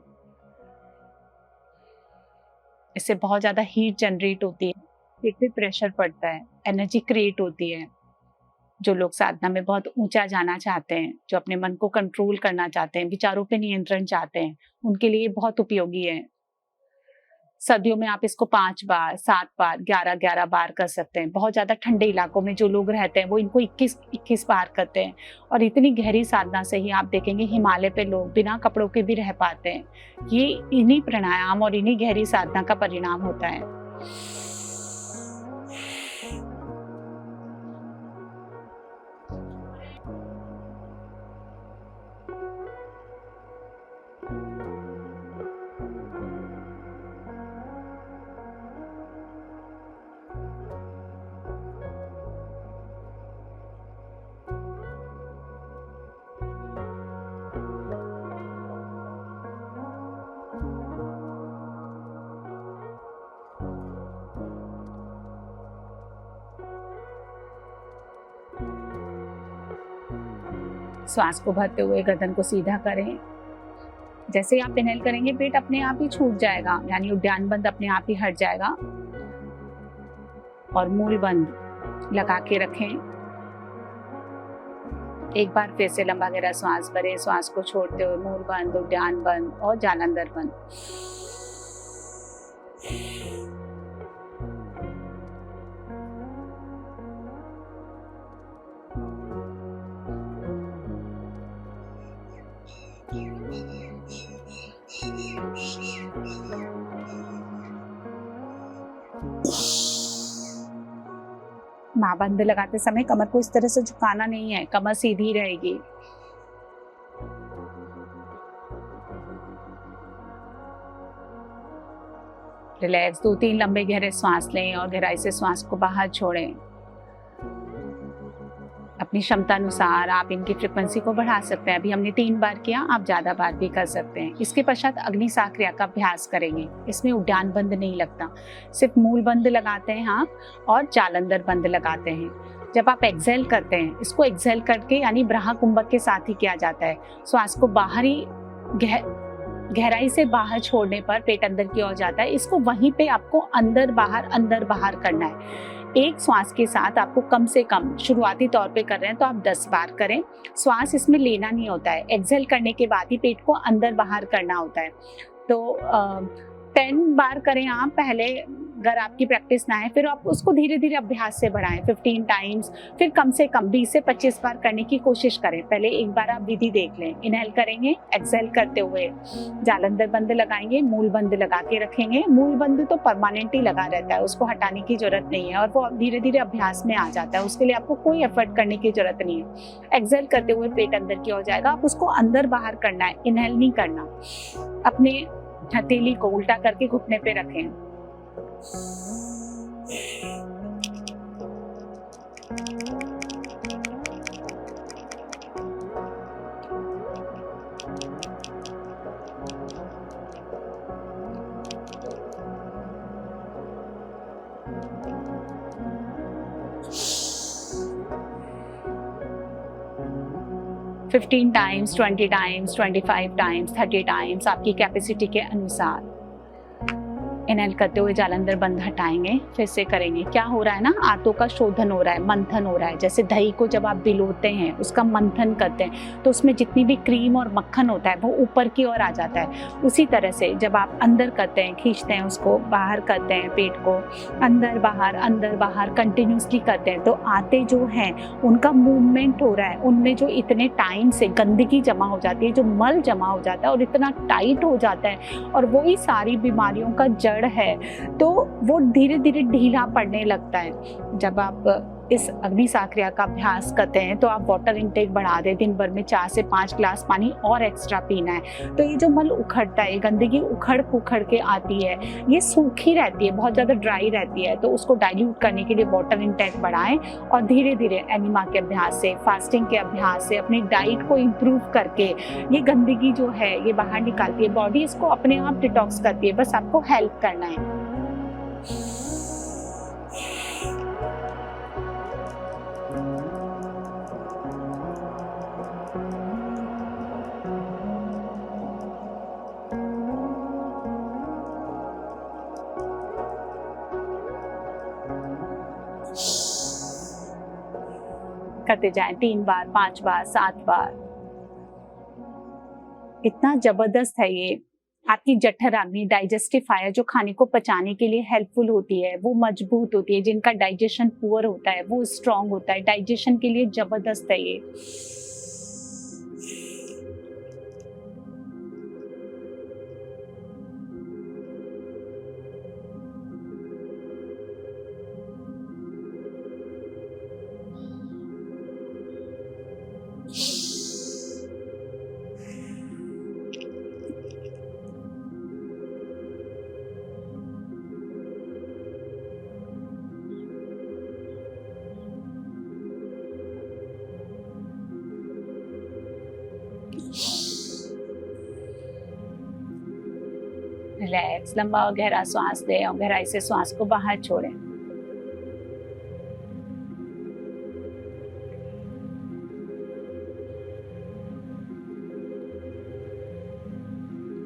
इससे बहुत ज़्यादा हीट जनरेट होती है, पेट पे प्रेशर पड़ता है, एनर्जी क्रिएट होती है। जो लोग साधना में बहुत ऊंचा जाना चाहते हैं, जो अपने मन को कंट्रोल करना चाहते हैं, विचारों पे नियंत्रण चाहते हैं, उनके लिए बहुत उपयोगी है। सर्दियों में आप इसको 5 बार, 7 बार, 11-11 बार कर सकते हैं। बहुत ज्यादा ठंडे इलाकों में जो लोग रहते हैं वो इनको 21-21 बार करते हैं। और इतनी गहरी साधना से ही आप देखेंगे हिमालय पे लोग बिना कपड़ों के भी रह पाते हैं। ये इन्हीं प्राणायाम और इन्हीं गहरी साधना का परिणाम होता है। श्वास को भरते हुए गर्दन को सीधा करें। जैसे आप इनहेल करेंगे पेट अपने आप ही छूट जाएगा, यानी उद्यान बंद अपने आप ही हट जाएगा। और मूल बंद लगा के रखें। एक बार फिर से लंबा गहरा श्वास भरें, श्वास को छोड़ते हुए मूल बंद, उद्यान बंद और जालंधर बंद। बंद लगाते समय कमर को इस तरह से झुकाना नहीं है, कमर सीधी रहेगी। रिलैक्स, 2-3 लंबे गहरे सांस लें और गहराई से सांस को बाहर छोड़ें। अपनी क्षमता अनुसार आप इनकी फ्रिक्वेंसी को बढ़ा सकते हैं। अभी हमने 3 बार किया, आप ज़्यादा बार भी कर सकते हैं। इसके पश्चात अग्नि साह क्रिया का अभ्यास करेंगे। इसमें उद्यान बंद नहीं लगता, सिर्फ मूल बंद लगाते हैं आप और जालंधर बंद लगाते हैं। जब आप एक्सेल करते हैं, इसको एक्सेल करके यानी ब्रहा कुंभक के साथ ही किया जाता है। श्वास को बाहरी गहराई से बाहर छोड़ने पर पेट अंदर की ओर जाता है। इसको वहीं पे आपको अंदर बाहर करना है। एक श्वास के साथ आपको कम से कम, शुरुआती तौर पे कर रहे हैं तो आप 10 बार करें। श्वास इसमें लेना नहीं होता है, एक्सेल करने के बाद ही पेट को अंदर बाहर करना होता है। तो 10 बार करें आप पहले, अगर आपकी प्रैक्टिस ना है, फिर आप उसको धीरे धीरे अभ्यास से बढ़ाएं 15 टाइम्स, फिर कम से कम 20 से 25 बार करने की कोशिश करें। पहले एक बार आप विधि देख लें। इनहेल करेंगे, एक्सेल करते हुए जालंधर बंद लगाएंगे, मूल बंद लगा के रखेंगे। मूल बंद तो परमानेंटली लगा रहता है, उसको हटाने की जरूरत नहीं है और वो धीरे धीरे अभ्यास में आ जाता है। उसके लिए आपको कोई एफर्ट करने की जरूरत नहीं है। एक्सेल करते हुए पेट अंदर की ओर जाएगा, आप उसको अंदर बाहर करना है, इनहेल नहीं करना। अपने हथेली को उल्टा करके घुटने पे रखें। Fifteen times, 20 times, 25 times, 30 times आपकी कैपेसिटी के अनुसार। इनहेल करते हुए जालंधर बंद हटाएंगे, फिर से करेंगे। क्या हो रहा है ना, आंतों का शोधन हो रहा है, मंथन हो रहा है। जैसे दही को जब आप भिगोते हैं, उसका मंथन करते हैं, तो उसमें जितनी भी क्रीम और मक्खन होता है वो ऊपर की ओर आ जाता है। उसी तरह से जब आप अंदर करते हैं, खींचते हैं, उसको बाहर करते हैं, पेट को अंदर बाहर कंटिन्यूसली करते हैं, तो आंतें जो हैं उनका मूवमेंट हो रहा है। उनमें जो इतने टाइम से गंदगी जमा हो जाती है, जो मल जमा हो जाता है और इतना टाइट हो जाता है, और वही सारी बीमारियों का जड़ है, तो वो धीरे धीरे ढीला पड़ने लगता है। जब आप इस अग्नि साह क्रिया का अभ्यास करते हैं तो आप वाटर इनटेक बढ़ा दें। दिन भर में 4 से 5 ग्लास पानी और एक्स्ट्रा पीना है। तो ये जो मल उखड़ता है, गंदगी उखड़ के आती है, ये सूखी रहती है, बहुत ज़्यादा ड्राई रहती है, तो उसको डाइल्यूट करने के लिए वाटर इनटेक बढ़ाएं और धीरे धीरे एनिमा के अभ्यास से, फास्टिंग के अभ्यास से, अपनी डाइट को इम्प्रूव करके ये गंदगी जो है ये बाहर निकालती है। बॉडी इसको अपने आप डिटॉक्स करती है, बस आपको हेल्प करना है। करते जाएं 3 बार, 5 बार, 7 बार। इतना जबरदस्त है ये। आपकी जठराग्नि, डाइजेस्टिव फायर, जो खाने को पचाने के लिए हेल्पफुल होती है, वो मजबूत होती है। जिनका डाइजेशन पुअर होता है वो स्ट्रांग होता है। डाइजेशन के लिए जबरदस्त है ये। रिलैक्स, लंबा और गहरा सांस लें और गहराई से सांस को बाहर छोड़ें।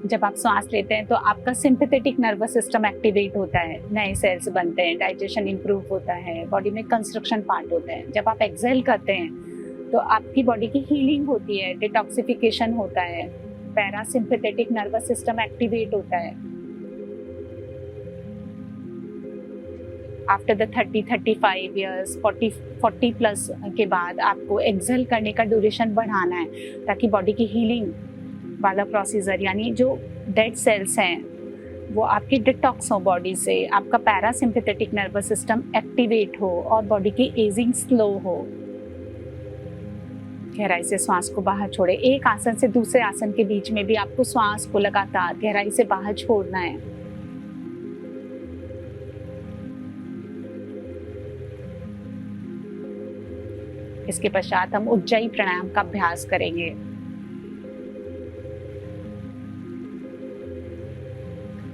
जब आप सांस लेते हैं तो आपका सिंपैथेटिक नर्वस सिस्टम एक्टिवेट होता है, नए सेल्स बनते हैं, डाइजेशन इंप्रूव होता है, बॉडी में कंस्ट्रक्शन पार्ट होता है। जब आप एक्सेल करते हैं तो आपकी बॉडी की हीलिंग होती है, डिटॉक्सिफिकेशन होता है, पैरासिम्पैथेटिक नर्वस सिस्टम एक्टिवेट होता है। आफ्टर द 30-35 ईयर्स, 40 प्लस के बाद आपको एक्सेल करने का ड्यूरेशन बढ़ाना है, ताकि बॉडी की हीलिंग वाला प्रोसीजर, यानी जो डेड सेल्स हैं वो आपकी डिटॉक्स हो बॉडी से, आपका पैरासिम्पैथेटिक नर्वस सिस्टम एक्टिवेट हो और बॉडी की एजिंग स्लो हो। गहराई से श्वास को बाहर छोड़े। एक आसन से दूसरे आसन के बीच में भी आपको श्वास को लगातार गहराई से बाहर छोड़ना है। इसके पश्चात हम उज्जाई प्राणायाम का अभ्यास करेंगे।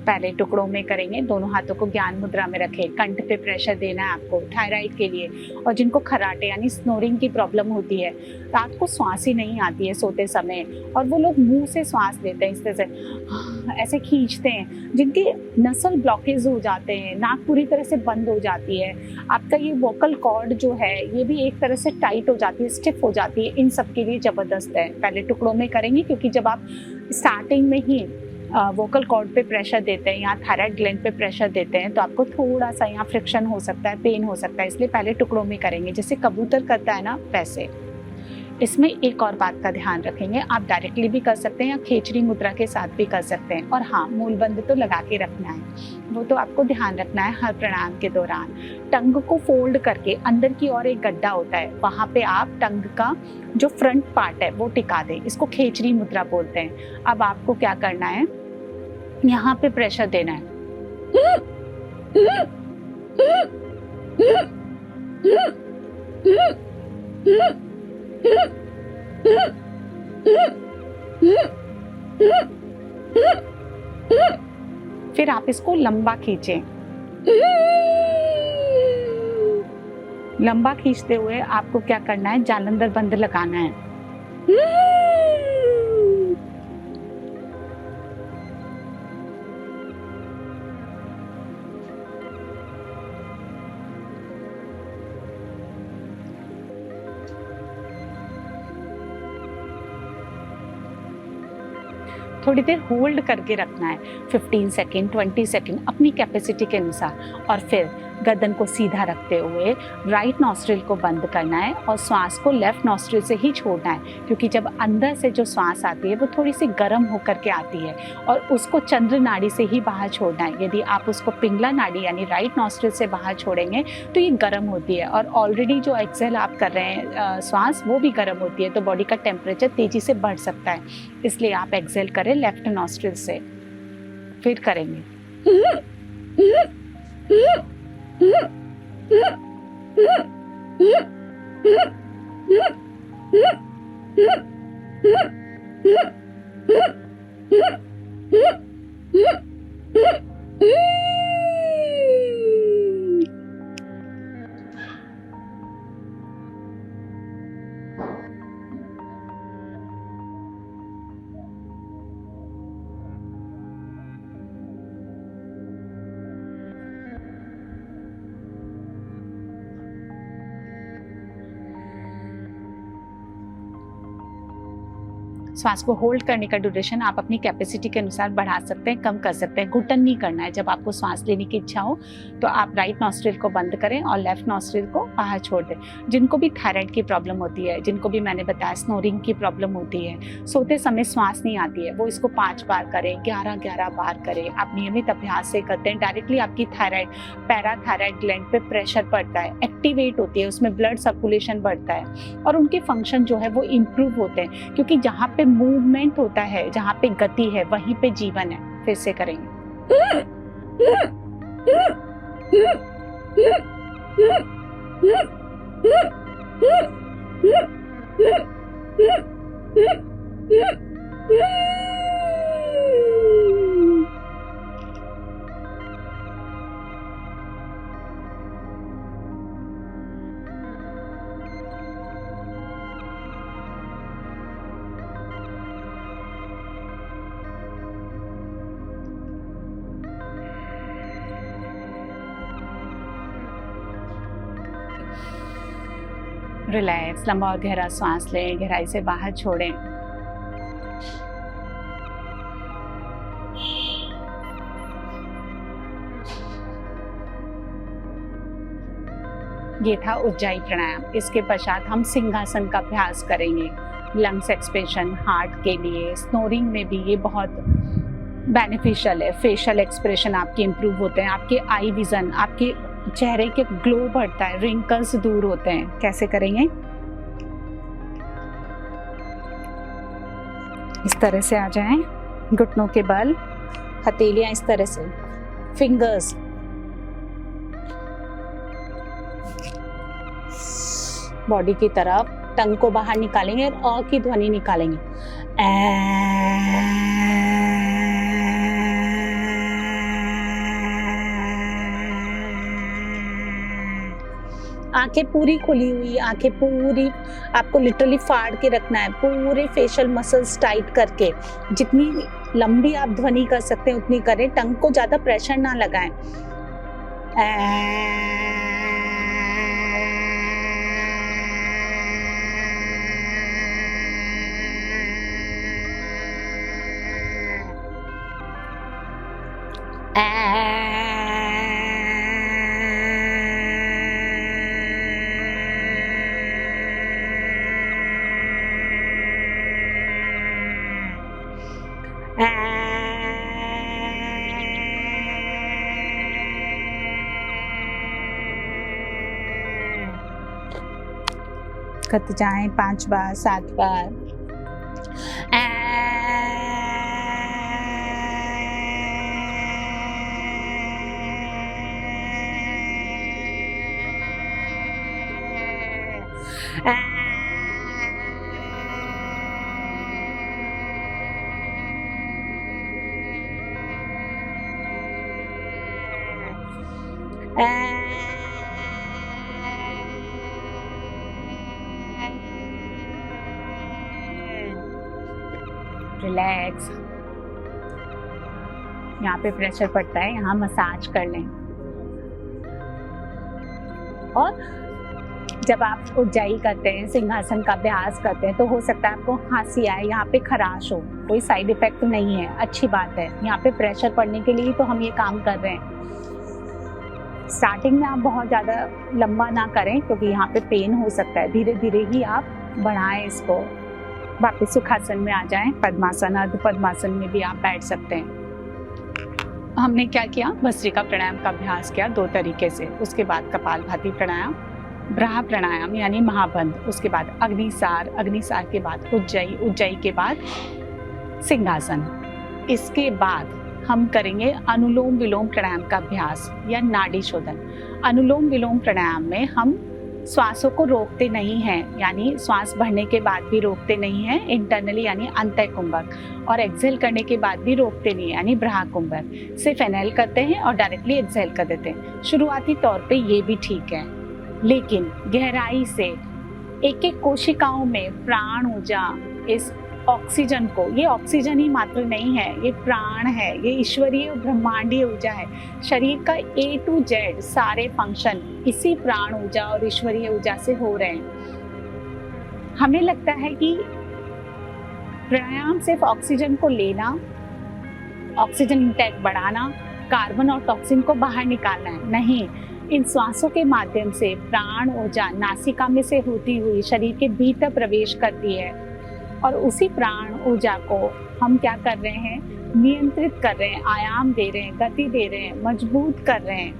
पहले टुकड़ों में करेंगे, दोनों हाथों को ज्ञान मुद्रा में रखें। कंठ पे प्रेशर देना है आपको थायराइड के लिए, और जिनको खराटे यानी स्नोरिंग की प्रॉब्लम होती है, रात को श्वास ही नहीं आती है सोते समय, और वो लोग मुंह से श्वास लेते हैं, इस तरह से ऐसे खींचते हैं, जिनके नसल ब्लॉकेज हो जाते हैं, नाक पूरी तरह से बंद हो जाती है, आपका ये वोकल कॉर्ड जो है ये भी एक तरह से टाइट हो जाती है, स्टिफ हो जाती है, इन सब के लिए जबरदस्त है। पहले टुकड़ों में करेंगे, क्योंकि जब आप स्टार्टिंग में ही वोकल कॉर्ड पे प्रेशर देते हैं, यहाँ थायराइड ग्लैंड पे प्रेशर देते हैं, तो आपको थोड़ा सा यहाँ फ्रिक्शन हो सकता है, पेन हो सकता है, इसलिए पहले टुकड़ों में करेंगे, जैसे कबूतर करता है ना वैसे। इसमें एक और बात का ध्यान रखेंगे, आप डायरेक्टली भी कर सकते हैं या खेचरी मुद्रा के साथ भी कर सकते हैं, और हाँ, मूलबंध तो लगा के रखना है, वो तो आपको ध्यान रखना है हर प्राणायाम के दौरान। टंग को फोल्ड करके अंदर की ओर एक गड्ढा होता है, वहाँ पे आप टंग का जो फ्रंट पार्ट है वो टिका दें, इसको खेचरी मुद्रा बोलते हैं। अब आपको क्या करना है, यहाँ पे प्रेशर देना है, फिर आप इसको लंबा खींचें। लंबा खींचते हुए आपको क्या करना है, जालंधर बंद लगाना है। थोड़ी देर होल्ड करके रखना है, 15 सेकेंड 20 सेकेंड अपनी कैपेसिटी के अनुसार, और फिर गर्दन को सीधा रखते हुए राइट नॉस्ट्रिल को बंद करना है और श्वास को लेफ्ट नॉस्ट्रिल से ही छोड़ना है, क्योंकि जब अंदर से जो श्वास आती है वो थोड़ी सी गर्म होकर के आती है, और उसको चंद्र नाड़ी से ही बाहर छोड़ना है। यदि आप उसको पिंगला नाड़ी यानी राइट नॉस्ट्रिल से बाहर छोड़ेंगे तो ये गर्म होती है, और ऑलरेडी जो एक्सेल आप कर रहे हैं श्वास वो भी गर्म होती है, तो बॉडी का टेम्परेचर तेजी से बढ़ सकता है, इसलिए आप एक्सेल करें लेफ्ट नॉस्ट्रिल से। फिर करेंगे श्वास को होल्ड करने का ड्यूरेशन आप अपनी कैपेसिटी के अनुसार बढ़ा सकते हैं, कम कर सकते हैं। घुटन नहीं करना है। जब आपको श्वास लेने की इच्छा हो तो आप राइट नॉस्ट्रिल को बंद करें और लेफ्ट नॉस्ट्रिल को बाहर छोड़ दें। जिनको भी थायराइड की प्रॉब्लम होती है, जिनको भी मैंने बताया स्नोरिंग की प्रॉब्लम होती है, सोते समय श्वास नहीं आती है, वो इसको 5 बार करें, 11-11 बार करें। आप नियमित अभ्यास से करते हैं, डायरेक्टली आपकी थायराइड पैराथायराइड ग्लैंड पे प्रेशर पड़ता है, एक्टिवेट होती है, उसमें ब्लड सर्कुलेशन बढ़ता है और उनके फंक्शन जो है वो इम्प्रूव होते हैं, क्योंकि जहाँ पे मूवमेंट होता है, जहाँ पे गति है, वहीं पे जीवन है। फिर से करेंगे। रिलैक्स, लंबा और गहरा सांस लें, गहराई से बाहर छोड़ें। ये था उज्जाई प्राणायाम। इसके पश्चात हम सिंहासन का अभ्यास करेंगे। लंग्स एक्सपेंशन हार्ट के लिए, स्नोरिंग में भी ये बहुत बेनिफिशियल है। फेशियल एक्सप्रेशन आपके इम्प्रूव होते हैं, आपके आई विजन, आपके चेहरे के ग्लो बढ़ता है, रिंकल्स दूर होते हैं। कैसे करेंगे? इस तरह से आ जाएं, घुटनों के बल, हथेलियां इस तरह से, फिंगर्स, बॉडी की तरफ, टंग को बाहर निकालेंगे और की ध्वनि निकालेंगे। आंखें पूरी खुली हुई, आंखें पूरी आपको लिटरली फाड़ के रखना है, पूरे फेशियल मसल्स टाइट करके। जितनी लंबी आप ध्वनि कर सकते हैं उतनी करें, टंग को ज्यादा प्रेशर ना लगाएं। करते जाएं 5 बार 7 बार। रिलैक्स। यहाँ पे प्रेशर पड़ता है, यहाँ मसाज कर लें। और जब आप उज्जाई करते हैं, सिंहासन का अभ्यास करते हैं, तो हो सकता है आपको खांसी आए, यहाँ पे खराश हो, कोई साइड इफेक्ट नहीं है, अच्छी बात है। यहाँ पे प्रेशर पड़ने के लिए तो हम ये काम कर रहे हैं। स्टार्टिंग में आप बहुत ज़्यादा लंबा ना करें क्योंकि यहाँ पे पेन हो सकता है, धीरे धीरे ही आप बढ़ाएं इसको। वापस सुखासन में आ जाएं, पद्मासन, अर्ध पद्मासन में भी आप बैठ सकते हैं। हमने क्या किया? भस्त्रिका प्राणायाम का अभ्यास किया 2 तरीके से। उसके बाद कपालभाति प्राणायाम, ब्रहा प्राणायाम यानी महाबंध, उसके बाद अग्निसार, अग्निसार के बाद उज्जाई, उज्जाई के बाद सिंहासन। इसके बाद हम करेंगे अनुलोम विलोम प्राणायाम का अभ्यास या नाड़ी शोधन। अनुलोम विलोम प्राणायाम में हम श्वासों को रोकते नहीं हैं, यानी श्वास भरने के बाद भी रोकते नहीं हैं इंटरनली यानी अंतः कुंभक, और एक्सहेल करने के बाद भी रोकते नहीं यानी ब्रहा कुंभक। सिर्फ इनहेल करते हैं और डायरेक्टली एक्सहेल कर देते हैं। शुरुआती तौर पे ये भी ठीक है, लेकिन गहराई से एक एक कोशिकाओं में प्राण ऊर्जा, इस ऑक्सीजन को, ये ऑक्सीजन ही मात्र नहीं है, ये प्राण है, ये ईश्वरीय ब्रह्मांडीय ऊर्जा है। शरीर का A to Z सारे फंक्शन इसी प्राण ऊर्जा और ईश्वरीय ऊर्जा से हो रहे हैं। हमें लगता है कि प्राणायाम सिर्फ ऑक्सीजन को लेना, ऑक्सीजन इंटेक बढ़ाना, कार्बन और टॉक्सिन को बाहर निकालना है, नहीं। इन श्वासों के माध्यम से प्राण ऊर्जा नासिका में से होती हुई शरीर के भीतर प्रवेश करती है, और उसी प्राण ऊर्जा को हम क्या कर रहे हैं? नियंत्रित कर रहे हैं, आयाम दे रहे हैं, गति दे रहे हैं, मजबूत कर रहे हैं।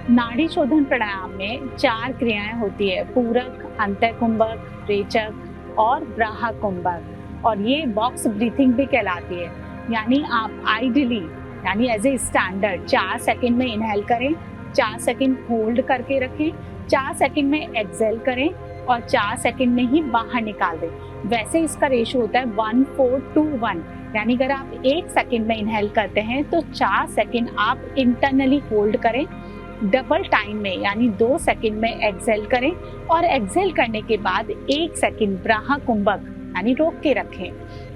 नाड़ी शोधन प्राणायाम में 4 क्रियाएं होती है: पूरक, अंतः कुंभक, रेचक और ब्राहा कुंभक, और ये बॉक्स ब्रीथिंग भी कहलाती है। यानी आप आइडियली यानी एज ए स्टैंडर्ड 4 सेकंड में इनहेल करें, 4 सेकंड होल्ड करके रखें, 4 सेकंड में एक्सहेल करें और 4 सेकंड में ही बाहर निकाल दें। वैसे इसका रेशो होता है 1:4:1, यानी अगर आप 1 सेकंड में इनहेल करते हैं तो 4 सेकंड आप इंटरनली होल्ड करें, डबल टाइम में यानी 2 सेकंड में एक्सहेल करें, और एक्सहेल करने के बाद 1 सेकंड ब्राहा कुंभक यानी रोक के रखें।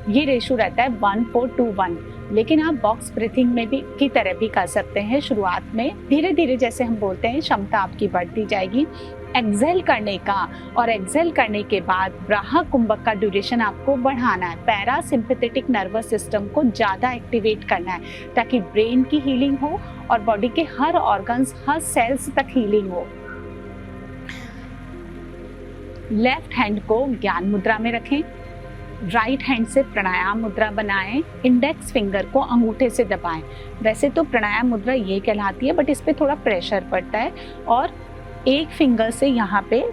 ये रेशो रहता है 1:4:1। लेकिन आप बॉक्स ब्रीथिंग में भी की तरह भी कर सकते हैं। शुरुआत में धीरे धीरे, जैसे हम बोलते हैं, क्षमता आपकी बढ़ती जाएगी एक्सहेल करने का, और एक्सहेल करने के बाद ब्राहा कुंभक का ड्यूरेशन आपको बढ़ाना है। पैरासिम्पैथेटिक नर्वस सिस्टम को ज़्यादा एक्टिवेट करना है ताकि ब्रेन की हीलिंग हो और बॉडी के हर ऑर्गन्स, हर सेल्स तक हीलिंग हो। लेफ्ट हैंड को ज्ञान मुद्रा में रखें, राइट हैंड से प्राणायाम मुद्रा बनाएं, इंडेक्स फिंगर को अंगूठे से दबाएं। वैसे तो प्राणायाम मुद्रा ये कहलाती है, बट इस पे थोड़ा प्रेशर पड़ता है और एक फिंगर से यहाँ पे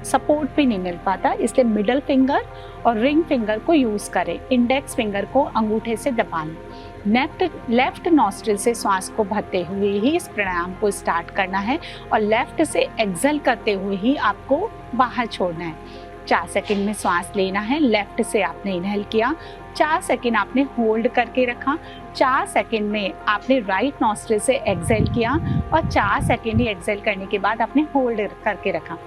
सपोर्ट भी नहीं मिल पाता, इसलिए मिडल फिंगर और रिंग फिंगर को यूज करें। इंडेक्स फिंगर को अंगूठे से दबाएं। लेफ्ट नॉस्ट्रिल से श्वास को भरते हुए ही इस प्राणायाम को स्टार्ट करना है और लेफ्ट से एक्सेल करते हुए ही आपको बाहर छोड़ना है। 4 सेकंड में श्वास लेना है। लेफ्ट से आपने इनहेल किया, 4 सेकंड आपने होल्ड करके रखा, 4 सेकंड में आपने राइट नॉस्ट्रिल से एक्सेल किया और 4 सेकंड ही एक्सेल करने के बाद आपने होल्ड करके रखा।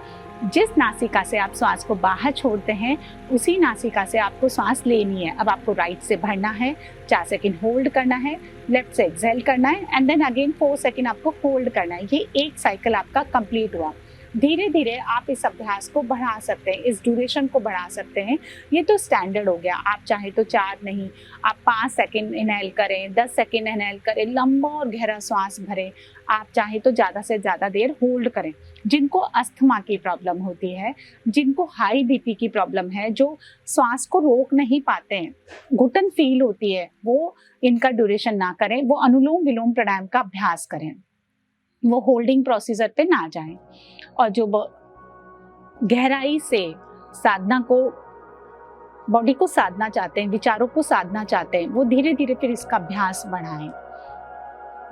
जिस नासिका से आप श्वास को बाहर छोड़ते हैं उसी नासिका से आपको श्वास लेनी है। अब आपको राइट से भरना है, 4 सेकंड होल्ड करना है, लेफ्ट से एक्सेल करना है एंड देन अगेन 4 सेकंड आपको होल्ड करना है। ये एक साइकिल आपका कंप्लीट हुआ। धीरे धीरे आप इस अभ्यास को बढ़ा सकते हैं, इस ड्यूरेशन को बढ़ा सकते हैं। ये तो स्टैंडर्ड हो गया। आप चाहे तो 4 नहीं, आप 5 सेकंड इनहेल करें, 10 सेकंड इनहेल करें, लंबा और गहरा श्वास भरें। आप चाहे तो ज़्यादा से ज़्यादा देर होल्ड करें। जिनको अस्थमा की प्रॉब्लम होती है, जिनको हाई बीपी की प्रॉब्लम है, जो श्वास को रोक नहीं पाते हैं, घुटन फील होती है, वो इनका ड्यूरेशन ना करें, वो अनुलोम विलोम प्राणायाम का अभ्यास करें, वो होल्डिंग प्रोसीजर पे ना जाएं। और जो गहराई से साधना को, बॉडी को साधना चाहते हैं, विचारों को साधना चाहते हैं, वो धीरे धीरे फिर इसका अभ्यास बढ़ाएं।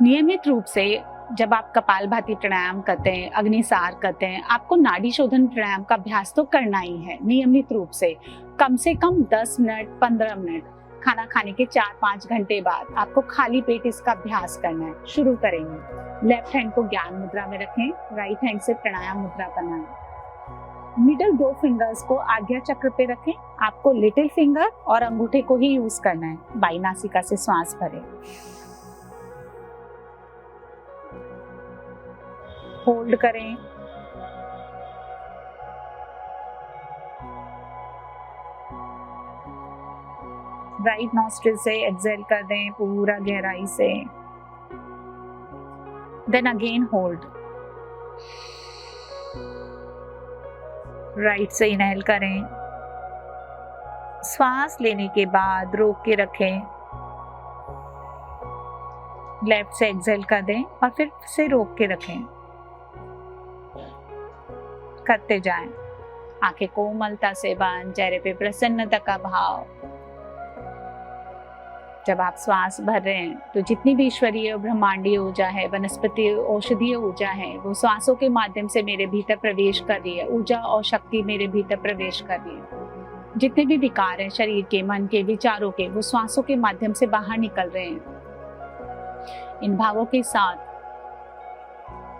नियमित रूप से जब आप कपालभाति प्राणायाम करते हैं, अग्निसार करते हैं, आपको नाड़ी शोधन प्राणायाम का अभ्यास तो करना ही है नियमित रूप से कम 10 मिनट 15 मिनट। खाना खाने के 4-5 घंटे बाद आपको खाली पेट इसका अभ्यास करना है। शुरू करेंगे। लेफ्ट हैंड को ज्ञान मुद्रा में रखें, राइट हैंड से प्राणायाम मुद्रा बनाएं। मिडल 2 फिंगर्स को आज्ञा चक्र पे रखें। आपको लिटिल फिंगर और अंगूठे को ही यूज करना है। बाई नासिका से श्वास भरें, होल्ड करें, राइट नॉस्ट्रिल से एक्सेल कर दें पूरा गहराई से, देन अगेन होल्ड। राइट से इनहेल करें, श्वास लेने के बाद रोक के रखें, लेफ्ट से एक्सेल कर दें और फिर से रोक के रखें। करते जाएं। आंखें कोमलता से बंद, चेहरे पे प्रसन्नता का भाव। जब आप श्वास भर रहे हैं तो जितनी भी ईश्वरीय ब्रह्मांडीय ऊर्जा है, वनस्पति औषधीय ऊर्जा है, वो श्वासों के माध्यम से मेरे भीतर प्रवेश कर रही है। ऊर्जा और शक्ति मेरे भीतर प्रवेश कर रही है। जितने भी विकार हैं शरीर के, मन के, विचारों के, वो श्वासों के माध्यम से बाहर निकल रहे हैं। इन भावों के साथ,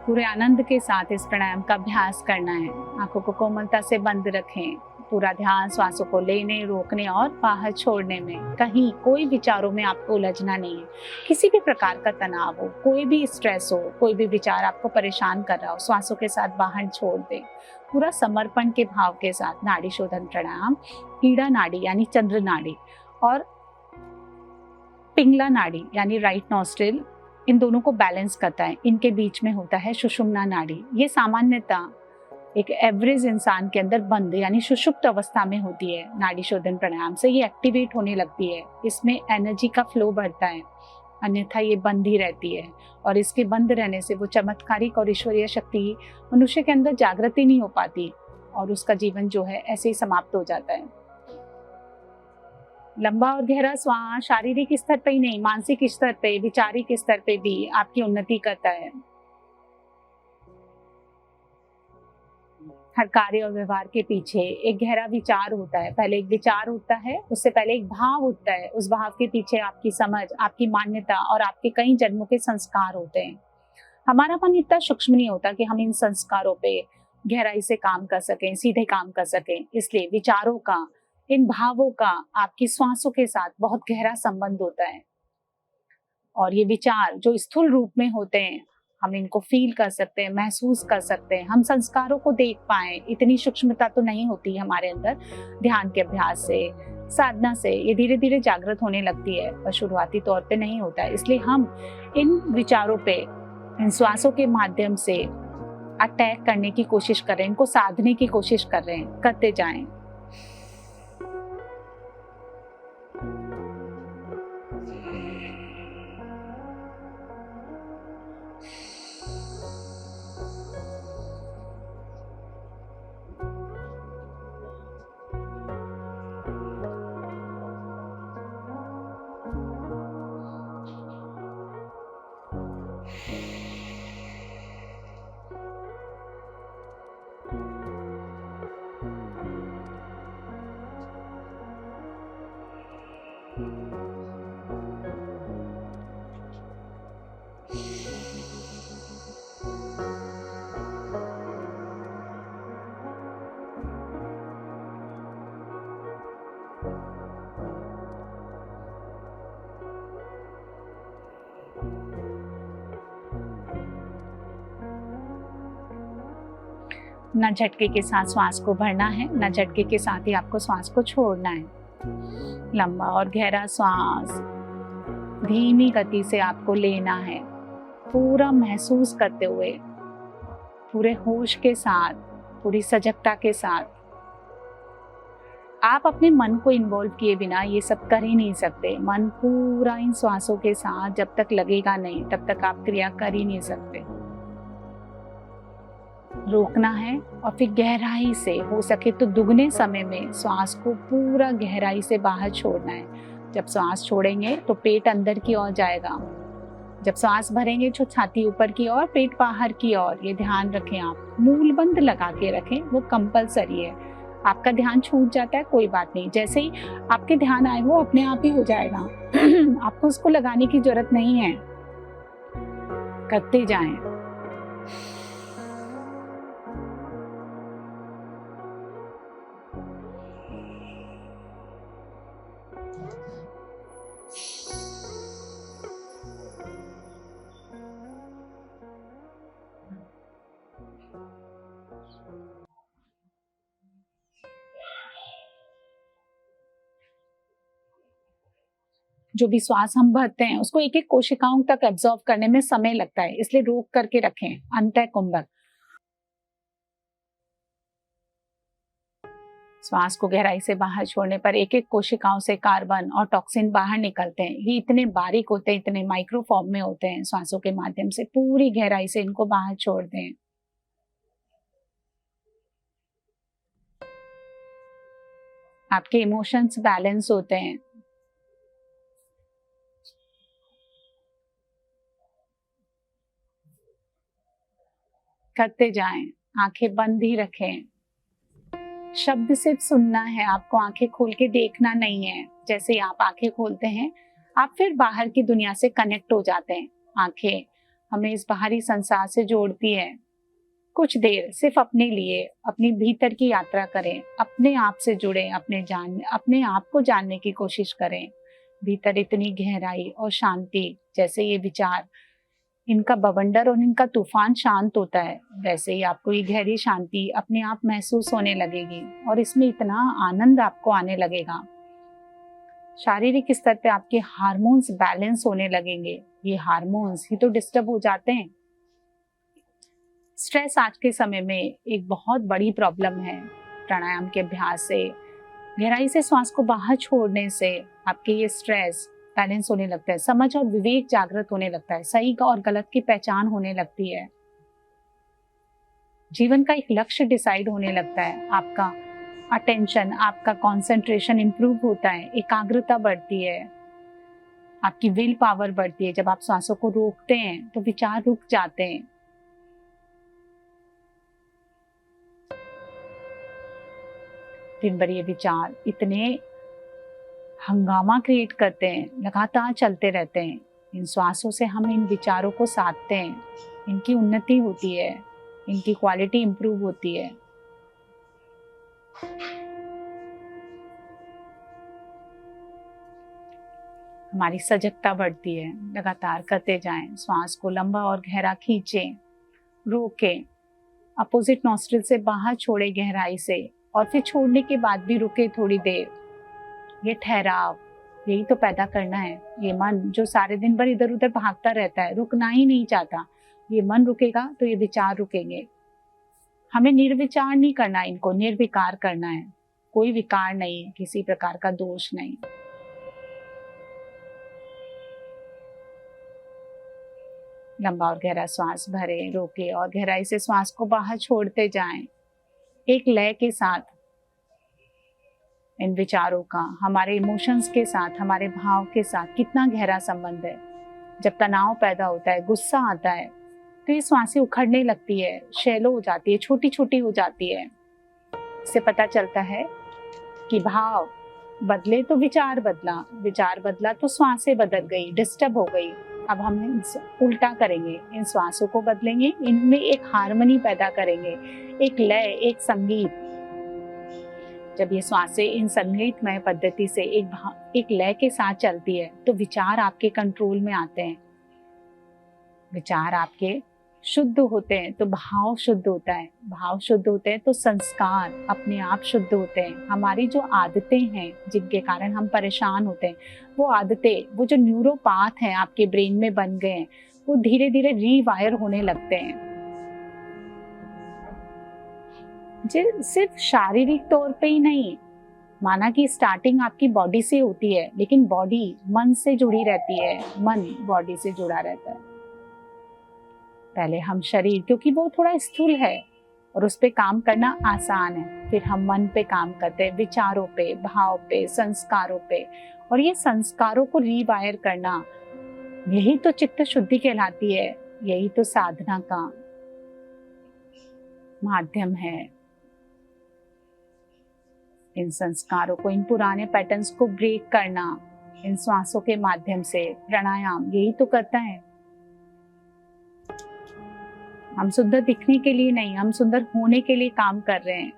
पूरे आनंद के साथ इस प्राणायाम का अभ्यास करना है। आंखों को कोमलता से बंद रखें। पूरा ध्यान श्वासों को लेने, रोकने और बाहर छोड़ने में। कहीं कोई विचारों में आपको उलझना नहीं है। किसी भी प्रकार का तनाव हो, कोई भी स्ट्रेस हो, कोई भी विचार आपको परेशान कर रहा हो, श्वासों के साथ बाहर छोड़ दें। पूरा समर्पण के भाव के साथ नाड़ी शोधन प्राणायाम ईड़ा नाड़ी यानी चंद्र नाड़ी और पिंगला नाड़ी यानी राइट नॉस्ट्रिल, इन दोनों को बैलेंस करता है। इनके बीच में होता है सुषुम्ना नाड़ी। ये सामान्यतः एक एवरेज इंसान के अंदर बंद यानी सुषुप्त अवस्था में होती है। नाड़ी शोधन प्राणायाम से ये एक्टिवेट होने लगती है। इसमें एनर्जी का फ्लो बढ़ता है, अन्यथा ये बंद ही रहती है। और इसके बंद रहने से वो चमत्कारिक और ईश्वरीय शक्ति मनुष्य के अंदर जागृति नहीं हो पाती और उसका जीवन जो है ऐसे ही समाप्त हो जाता है। लंबा और गहरा श्वास शारीरिक स्तर पे ही नहीं, मानसिक स्तर पे, विचारिक स्तर पे भी आपकी उन्नति करता है। हर कार्य और व्यवहार के पीछे एक गहरा विचार होता है। पहले एक विचार होता है, उससे पहले एक भाव होता है। उस भाव के पीछे आपकी समझ, आपकी मान्यता और आपके कई जन्मों के संस्कार होते हैं। हमारा मन इतना सूक्ष्म नहीं होता कि हम इन संस्कारों पे गहराई से काम कर सकें, सीधे काम कर सकें। इसलिए विचारों का, इन भावों का आपकी श्वासों के साथ बहुत गहरा संबंध होता है। और ये विचार जो स्थूल रूप में होते हैं, हम इनको फील कर सकते हैं, महसूस कर सकते हैं, हम संस्कारों को देख पाए। इतनी सूक्ष्मता तो नहीं होती हमारे अंदर। ध्यान के अभ्यास से, साधना से ये धीरे धीरे जागृत होने लगती है, पर शुरुआती तौर पे नहीं होता है। इसलिए हम इन विचारों पे, इन श्वासों के माध्यम से अटैक करने की कोशिश कर रहे हैं, इनको साधने की कोशिश कर रहे हैं। करते जाएं। ना झटके के साथ श्वास को भरना है, ना झटके के साथ ही आपको श्वास को छोड़ना है। लंबा और गहरा श्वास धीमी गति से आपको लेना है, पूरा महसूस करते हुए, पूरे होश के साथ, पूरी सजगता के साथ। आप अपने मन को इन्वॉल्व किए बिना ये सब कर ही नहीं सकते। मन पूरा इन श्वासों के साथ जब तक लगेगा नहीं, तब तक आप क्रिया कर ही नहीं सकते। रोकना है और फिर गहराई से, हो सके तो दुगने समय में श्वास को पूरा गहराई से बाहर छोड़ना है। जब श्वास छोड़ेंगे तो पेट अंदर की ओर जाएगा, जब श्वास भरेंगे तो छाती ऊपर की ओर, पेट बाहर की ओर। ये ध्यान रखें, आप मूल बंद लगा के रखें, वो कंपलसरी है। आपका ध्यान छूट जाता है, कोई बात नहीं, जैसे ही आपके ध्यान आए वो अपने आप ही हो जाएगा। आपको उसको लगाने की जरूरत नहीं है, करते जाएं। जो भी श्वास हम भरते हैं उसको एक एक कोशिकाओं तक एब्जॉर्ब करने में समय लगता है, इसलिए रोक करके रखें। अंतः कुंभक, श्वास को गहराई से बाहर छोड़ने पर एक एक कोशिकाओं से कार्बन और टॉक्सिन बाहर निकलते हैं। ये इतने बारीक होते हैं, इतने माइक्रो फॉर्म में होते हैं। श्वासों के माध्यम से पूरी गहराई से इनको बाहर छोड़ दें। आपके इमोशंस बैलेंस होते हैं। करते जाएं, आंखें बंद ही रखें। शब्द सिर्फ सुनना है, आपको आंखें खोल के देखना नहीं है। जैसे ही आप आंखें खोलते हैं, आप फिर बाहर की दुनिया से कनेक्ट हो जाते हैं। आंखें हमें इस बाहरी संसार से जोड़ती है। कुछ देर सिर्फ अपने लिए, अपनी भीतर की यात्रा करें, अपने आप से जुड़ें, अपने आप को जानने की कोशिश करें। भीतर इतनी गहराई और शांति, जैसे ये विचार, इनका बवंडर और इनका तूफान शांत होता है, वैसे ही आपको ये गहरी शांति अपने आप महसूस होने लगेगी और इसमें इतना आनंद आपको आने लगेगा। शारीरिक स्तर पे आपके हार्मोन्स बैलेंस होने लगेंगे। ये हार्मोन्स ही तो डिस्टर्ब हो जाते हैं। स्ट्रेस आज के समय में एक बहुत बड़ी प्रॉब्लम है। प्राणायाम के अभ्यास से, गहराई से श्वास को बाहर छोड़ने से आपके ये स्ट्रेस बैलेंस होने लगता है। समझ और विवेक जागृत होने लगता है। सही और गलत की पहचान होने लगती है। जीवन का एक लक्ष्य डिसाइड होने लगता है। आपका अटेंशन, आपका कंसंट्रेशन इंप्रूव होता है। एकाग्रता बढ़ती है, आपकी विल पावर बढ़ती है। जब आप श्वासों को रोकते हैं तो विचार रुक जाते हैं। दिन भर ये विचार इतने हंगामा क्रिएट करते हैं, लगातार चलते रहते हैं। इन श्वासों से हम इन विचारों को साधते हैं, इनकी उन्नति होती है, इनकी क्वालिटी इंप्रूव होती है। हमारी सजगता बढ़ती है। लगातार करते जाएं। श्वास को लंबा और गहरा खींचें, रोकें, अपोजिट नॉस्ट्रिल से बाहर छोड़े गहराई से, और फिर छोड़ने के बाद भी रुके थोड़ी देर। ये ठहराव, यही तो पैदा करना है। ये मन जो सारे दिन भर इधर उधर भागता रहता है, रुकना ही नहीं चाहता, ये मन रुकेगा तो ये विचार रुकेंगे। हमें निर्विचार नहीं करना, इनको निर्विकार करना है। कोई विकार नहीं, किसी प्रकार का दोष नहीं। लंबा और गहरा श्वास भरे, रोके और गहराई से श्वास को बाहर छोड़ते जाएं। एक लय के साथ इन विचारों का हमारे इमोशंस के साथ, हमारे भाव के साथ कितना गहरा संबंध है। जब तनाव पैदा होता है, गुस्सा आता है, तो ये श्वासें उखड़ने लगती है, शैलो हो जाती है, छोटी छोटी हो जाती है। इससे पता चलता है कि भाव बदले तो विचार बदला, विचार बदला तो श्वासें बदल गई, डिस्टर्ब हो गई। अब हम उल्टा करेंगे, इन श्वासों को बदलेंगे, इनमें एक हार्मनी पैदा करेंगे, एक लय, एक संगीत। जब ये श्वासें इन संगीतमय पद्धति से एक लय के साथ चलती है, तो विचार आपके कंट्रोल में आते हैं। विचार आपके शुद्ध होते हैं तो भाव शुद्ध होता है, भाव शुद्ध होते हैं तो संस्कार अपने आप शुद्ध होते हैं। हमारी जो आदतें हैं जिनके कारण हम परेशान होते हैं, वो आदतें, वो जो न्यूरोपाथ हैं आपके ब्रेन में बन गए हैं, वो धीरे धीरे रीवायर होने लगते हैं। सिर्फ शारीरिक तौर पे ही नहीं, माना कि स्टार्टिंग आपकी बॉडी से होती है, लेकिन बॉडी मन से जुड़ी रहती है, मन बॉडी से जुड़ा रहता है। पहले हम शरीर, क्योंकि वो थोड़ा स्थूल है और उस पे काम करना आसान है, फिर हम मन पे काम करते हैं, विचारों पे, भाव पे, संस्कारों पे, और ये संस्कारों को रीवायर करना, यही तो चित्त शुद्धि कहलाती है, यही तो साधना का माध्यम है। इन संस्कारों को, इन पुराने पैटर्न्स को ब्रेक करना इन श्वासों के माध्यम से, प्राणायाम यही तो करता है। हम सुंदर दिखने के लिए नहीं, हम सुंदर होने के लिए काम कर रहे हैं,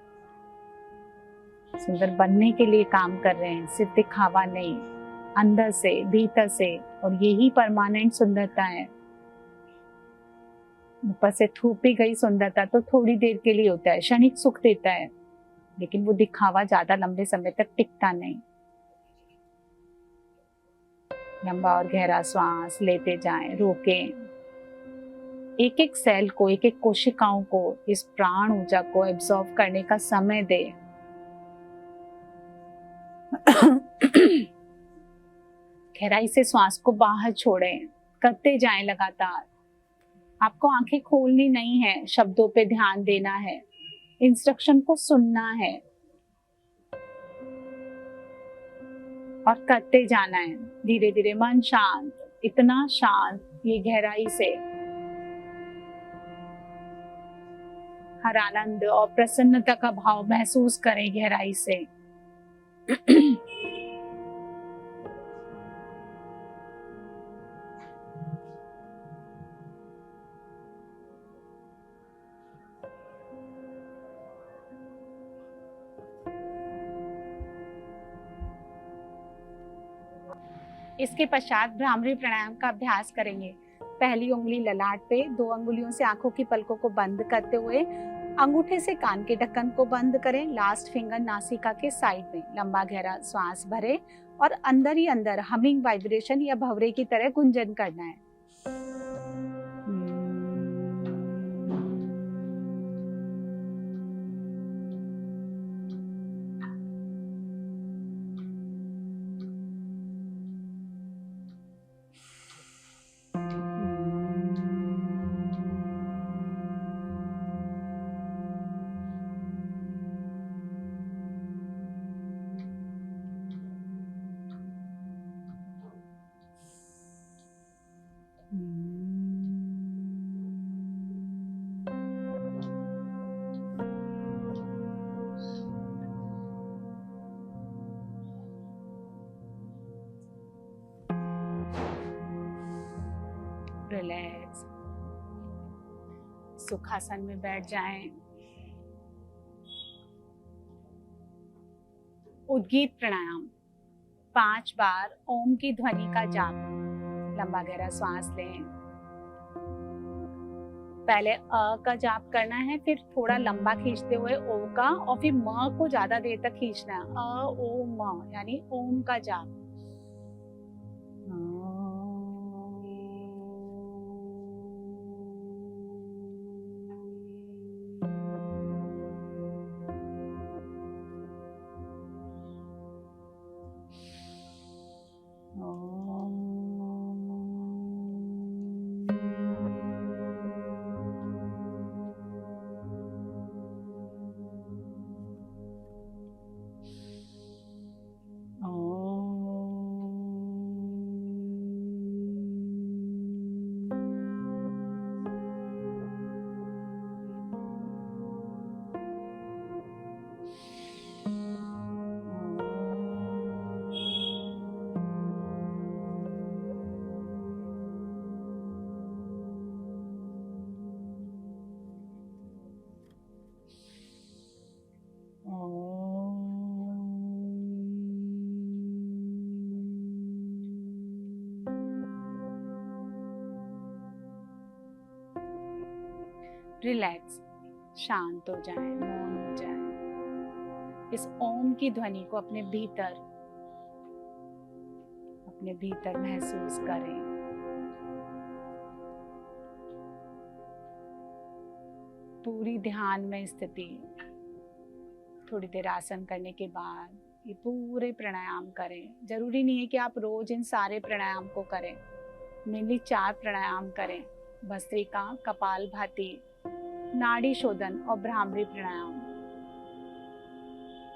सुंदर बनने के लिए काम कर रहे हैं, सिर्फ दिखावा नहीं, अंदर से, भीतर से, और यही परमानेंट सुंदरता है। ऊपर से थोपी गई सुंदरता तो थोड़ी देर के लिए होता है, क्षणिक सुख देता है, लेकिन वो दिखावा ज्यादा लंबे समय तक टिकता नहीं। लंबा और गहरा श्वास लेते जाएं, रोकें, एक एक सेल को, एक एक कोशिकाओं को इस प्राण ऊर्जा को एब्जॉर्ब करने का समय दें। गहराई से श्वास को बाहर छोड़ें, करते जाएं लगातार। आपको आंखें खोलनी नहीं है, शब्दों पे ध्यान देना है, इंस्ट्रक्शन को सुनना है और करते जाना है। धीरे धीरे मन शांत, इतना शांत, ये गहराई से हर आनंद और प्रसन्नता का भाव महसूस करें गहराई से। इसके पश्चात भ्रामरी प्राणायाम का अभ्यास करेंगे। पहली उंगली ललाट पे, 2 अंगुलियों से आंखों की पलकों को बंद करते हुए अंगूठे से कान के ढक्कन को बंद करें। लास्ट फिंगर नासिका के साइड में लंबा गहरा श्वास भरें और अंदर ही अंदर हमिंग वाइब्रेशन या भंवरे की तरह गुंजन करना है। रिलैक्स, सुखासन में बैठ जाएं। उद्गीत प्राणायाम 5 बार ओम की ध्वनि का जाप। लंबा गहरा श्वास लें, पहले अ का जाप करना है, फिर थोड़ा लंबा खींचते हुए ओ का, और फिर म को ज्यादा देर तक खींचना है, अ ओ म, यानी ओम का जाप। रिलैक्स, शांत हो जाएं, मौन हो जाएं। इस ओम की ध्वनि को अपने भीतर महसूस करें। पूरी ध्यान में स्थिति। थोड़ी देर आसन करने के बाद ये पूरे प्राणायाम करें। जरूरी नहीं है कि आप रोज इन सारे प्राणायाम को करें, मेनली 4 प्राणायाम करें: भस्त्रिका, कपालभाति, नाड़ी शोधन और भ्रामरी प्राणायाम।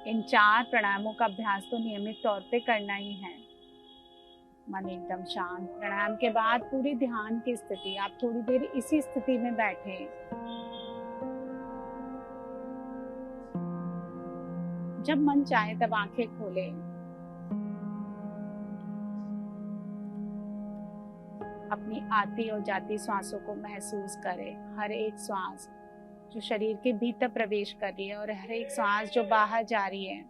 इन 4 प्राणायामों का अभ्यास तो नियमित तौर पे करना ही है। मन एकदम शांत। प्राणायाम के बाद पूरी ध्यान की स्थिति, आप थोड़ी देर इसी स्थिति में बैठे। जब मन चाहे तब आंखें खोलें। अपनी आती और जाती श्वासों को महसूस करें। हर एक श्वास जो शरीर के भीतर प्रवेश कर रही है और हर एक श्वास जो बाहर जा रही है,